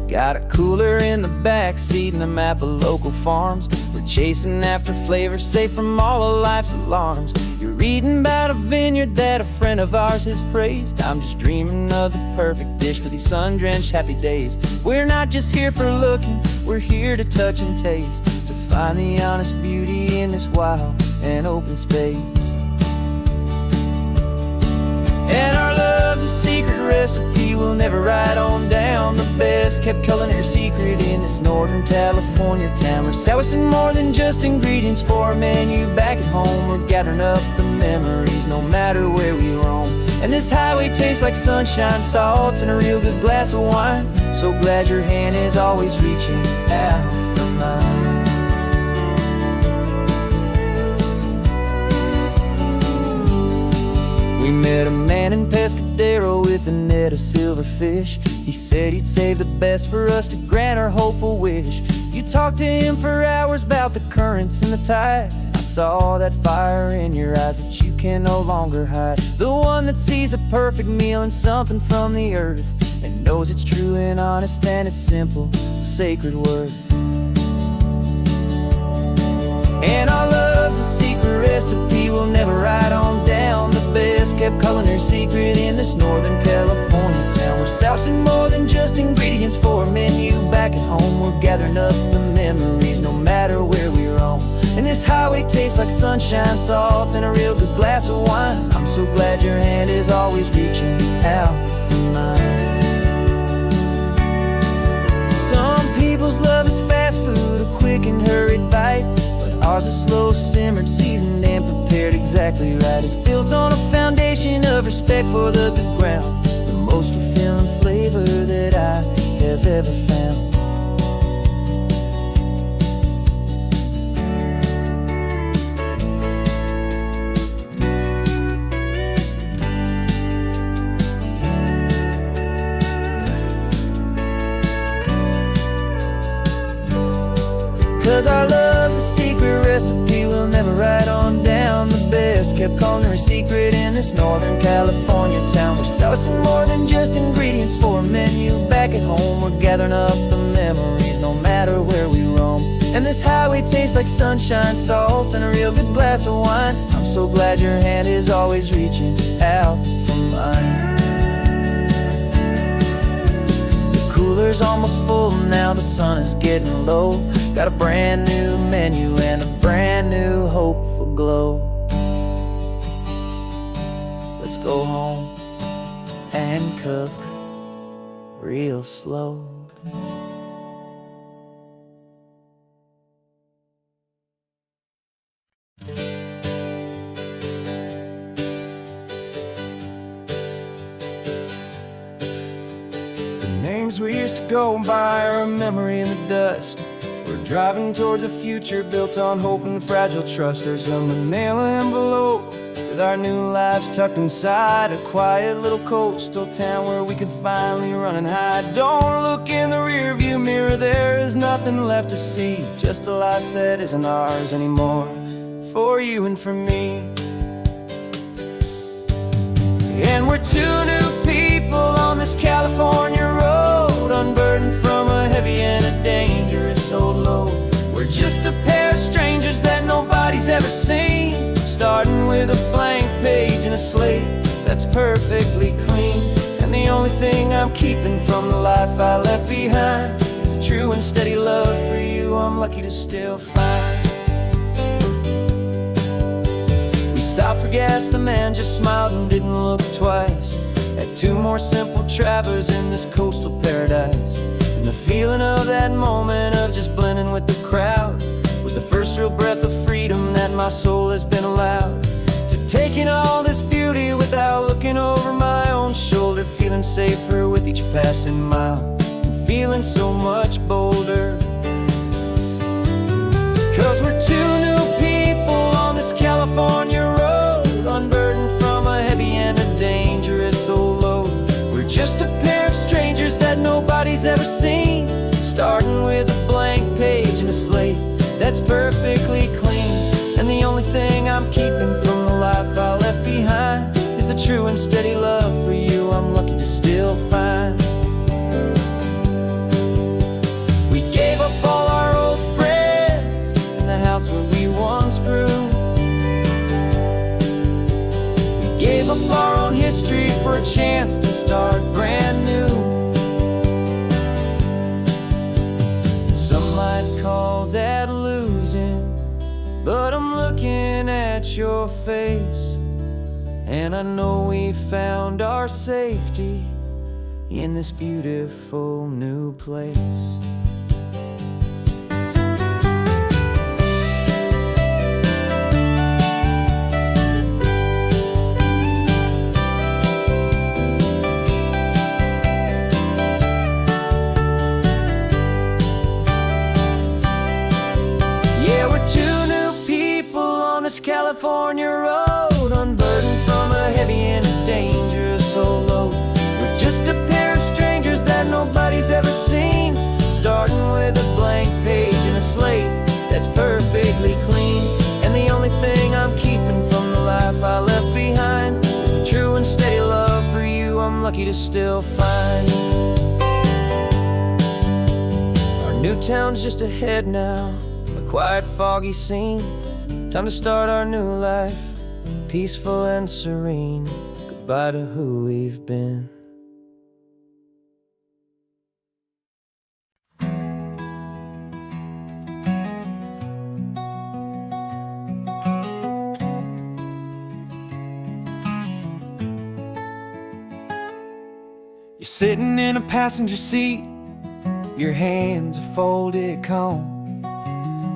Got a cooler in the backseat and a map of local farms. We're chasing after flavors safe from all of life's alarms. You're reading about a vineyard that a friend of ours has praised. I'm just dreaming of the perfect dish for these sun-drenched happy days. We're not just here for looking, we're here to touch and taste, to find the honest beauty in this wild and open space. And our love's a secret recipe we'll never write on down, the best kept culinary secret in this Northern California town. We're sourcing more than just ingredients for a menu back at home. We're gathering up the memories no matter where we roam. And this highway tastes like sunshine, salt, and a real good glass of wine. So glad your hand is always reaching out for mine. We met a man in Pescadero with a net of silverfish. He said he'd save the best for us to grant our hopeful wish. You talked to him for hours about the currents and the tide. I saw that fire in your eyes that you can no longer hide. The one that sees a perfect meal in something from the earth, and knows it's true and honest and it's simple, sacred worth. And our love's a secret recipe we'll never write on down, the best kept culinary secret in this Northern California town. We're sourcing more than just ingredients for a menu back at home. We're gathering up the memories no matter where we roam. And this highway tastes like sunshine, salt, and a real good glass of wine. I'm so glad your hand is always reaching out for mine. Some people's love is fast food, a quick and hurried bite, but ours is slow simmered, seasoned, and prepared exactly right. It's built on a foundation of respect for the good ground, the most fulfilling flavor that I have ever found. 'Cause our love's a secret recipe we'll never write on down, the best kept culinary secret in this Northern California town. We're sourcing more than just ingredients for a menu back at home. We're gathering up the memories no matter where we roam. And this highway tastes like sunshine, salt, and a real good glass of wine. I'm so glad your hand is always reaching out for mine. The cooler's almost full now, the sun is getting low. Got a brand new menu and a brand new hopeful glow. Let's go home and cook real slow. The names we used to go by are a memory in the dust. We're driving towards a future built on hope and fragile trust. There's a manila envelope with our new lives tucked inside, a quiet little coastal town where we can finally run and hide. Don't look in the rearview mirror, there is nothing left to see, just a life that isn't ours anymore, for you and for me. And we're two new people on this California road, unburdened from a heavy and a dangerous old load. We're just a pair of strangers that nobody's ever seen, starting with a blank page and a slate that's perfectly clean. And the only thing I'm keeping from the life I left behind is a true and steady love for you I'm lucky to still find. We stopped for gas, the man just smiled and didn't look twice. Had two more simple travelers in this coastal paradise. And the feeling of that moment of just blending with the crowd was the first real breath of freedom that my soul has been allowed to take in all this beauty without looking over my own shoulder, feeling safer with each passing mile and feeling so much bolder. 'Cause we're two new people on this California road, unburdened from a heavy and a dangerous old load. We're just a pair of strangers that nobody's ever seen, starting with a blank page and a slate that's perfectly clean. And the only thing I'm keeping from the life I left behind is a true and steady love for you I'm lucky to still find. We gave up all our old friends and the house where we once grew. We gave up our own history for a chance to start brand new. Some might call that losing, but I'm looking at your face, and I know we found our safety in this beautiful new place. California road, unburdened from a heavy and a dangerous old load. We're just a pair of strangers that nobody's ever seen, starting with a blank page and a slate that's perfectly clean. And the only thing I'm keeping from the life I left behind is the true and steady love for you I'm lucky to still find. Our new town's just ahead now, a quiet foggy scene. Time to start our new life, peaceful and serene. Goodbye to who we've been. You're sitting in a passenger seat, your hands are folded calm.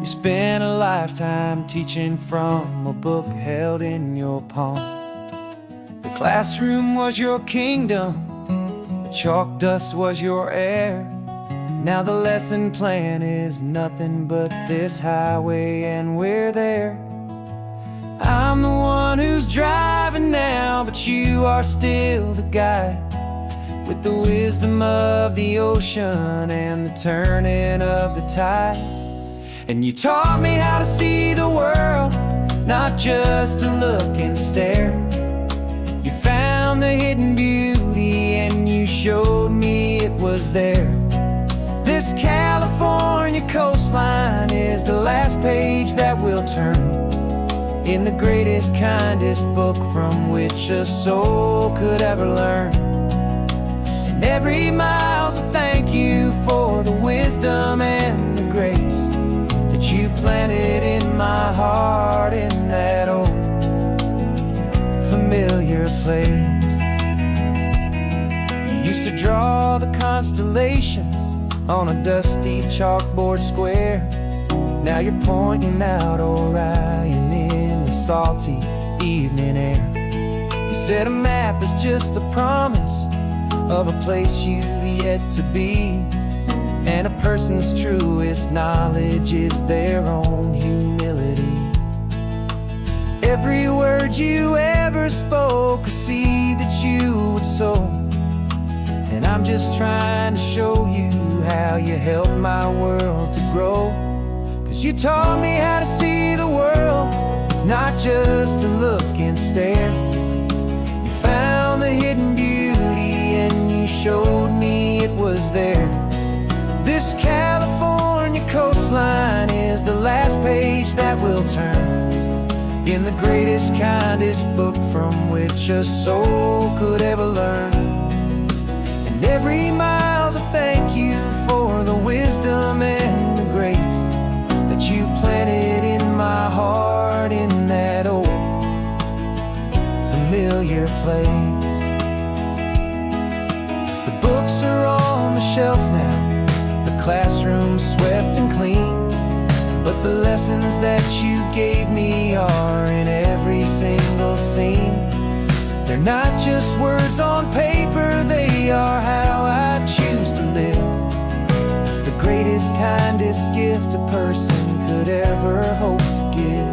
You spent a lifetime teaching from a book held in your palm. The classroom was your kingdom, the chalk dust was your air. Now the lesson plan is nothing but this highway and we're there. I'm the one who's driving now, but you are still the guide, with the wisdom of the ocean and the turning of the tide. And you taught me how to see the world, not just to look and stare. You found the hidden beauty and you showed me it was there. This California coastline is the last page that we'll turn in the greatest, kindest book from which a soul could ever learn. And every mile's a thank you for the wisdom and the grace you planted in my heart in that old familiar place. You used to draw the constellations on a dusty chalkboard square. Now you're pointing out Orion in the salty evening air. You said a map is just a promise of a place you've yet to be, And a person's truest knowledge is their own humility. Every word you ever spoke, a seed that you would sow. And I'm just trying to show you how you helped my world to grow. 'Cause you taught me how to see the world, not just to look and stare. You found the hidden beauty and you showed me it was there. This California coastline is the last page that we'll turn in the greatest, kindest book from which a soul could ever learn. And every mile's a thank you for the wisdom and the grace that you planted in my heart in that old familiar place. The books are on the shelf now, the classroom swept and clean, but the lessons that you gave me are in every single scene. They're not just words on paper, they are how I choose to live. The greatest, kindest gift a person could ever hope to give.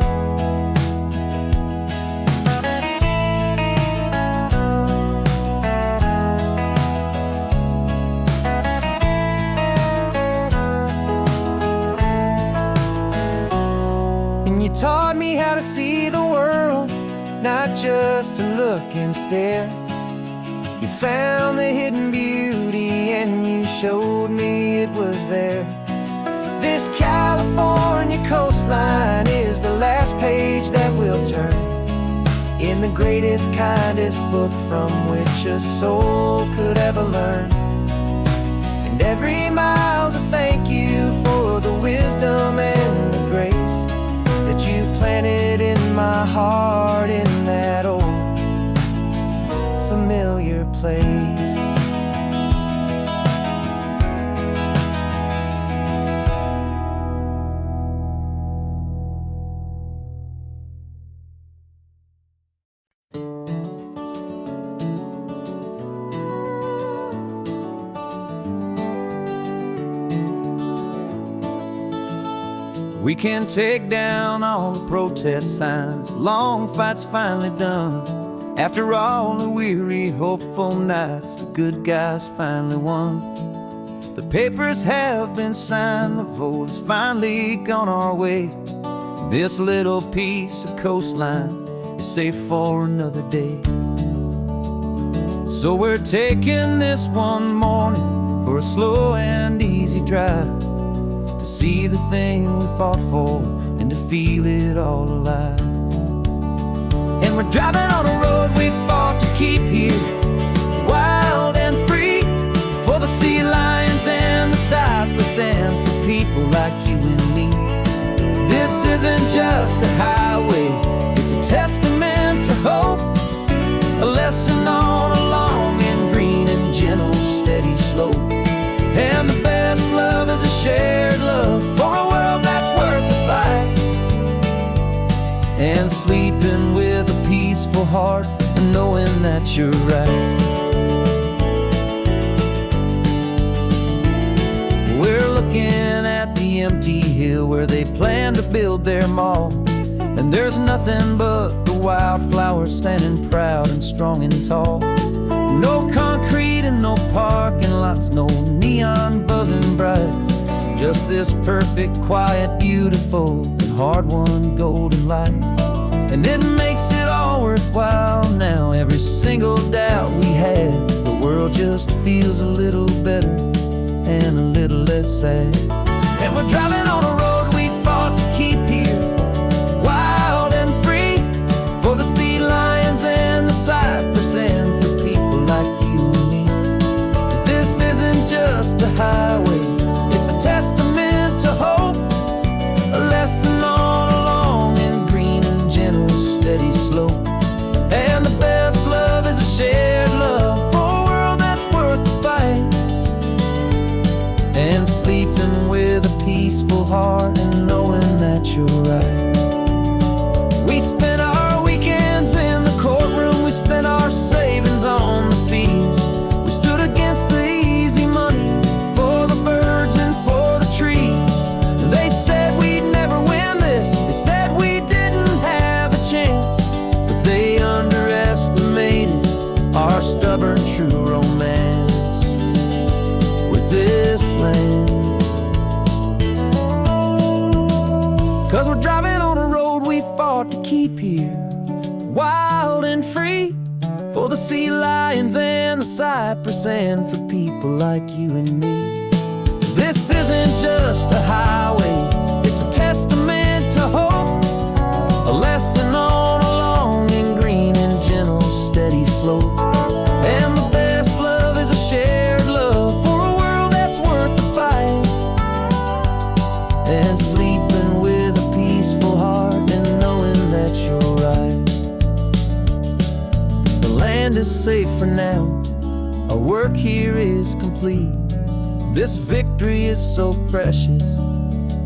You taught me how to see the world, not just to look and stare. You found the hidden beauty and you showed me it was there. This California coastline is the last page that we'll turn in the greatest, kindest book from which a soul could ever learn. And every mile's a thank you for the wisdom and the grace that you planted in my heart in that old familiar place. We can take down all the protest signs, long fight's finally done. After all the weary, hopeful nights, the good guys finally won. The papers have been signed, the vote has finally gone our way. This little piece of coastline is safe for another day. So we're taking this one morning for a slow and easy drive, see the thing we fought for and to feel it all alive. And we're driving on a road we fought to keep here, wild and free, for the sea lions and the cypress and for people like you and me. This isn't just a highway, it's a testament to hope, a lesson on a long and green and gentle steady slope. And the best love is a shared love for a world that's worth the fight, and sleeping with a peaceful heart and knowing that you're right. We're looking at the empty hill where they plan to build their mall, and there's nothing but the wildflowers standing proud and strong and tall. No concrete and no parking lots, no neon buzzing bright, just this perfect, quiet, beautiful, and hard-won golden light. And it makes it all worthwhile now, every single doubt we had. The world just feels a little better and a little less sad. And we're driving on a road we fought to keep here, wild and free, for the sea lions and the cypress and for people like you and me. This isn't just a highway, it's a testament to hope, a lesson on a long and green and gentle steady slope. And the best love is a shared love for a world that's worth the fight, and sleeping with a peaceful heart and knowing that you're right. We spent our weekends in the courtroom, we spent our savings on the fees. We stood against the easy money for the birds and Cypress and for people like you and me. This isn't just a highway, it's a testament to hope, a lesson on a long and green and gentle steady slope. And the best love is a shared love for a world that's worth the fight, and sleeping with a peaceful heart and knowing that you're right. The land is safe for now, our work here is complete. This victory is so precious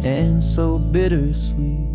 and so bittersweet.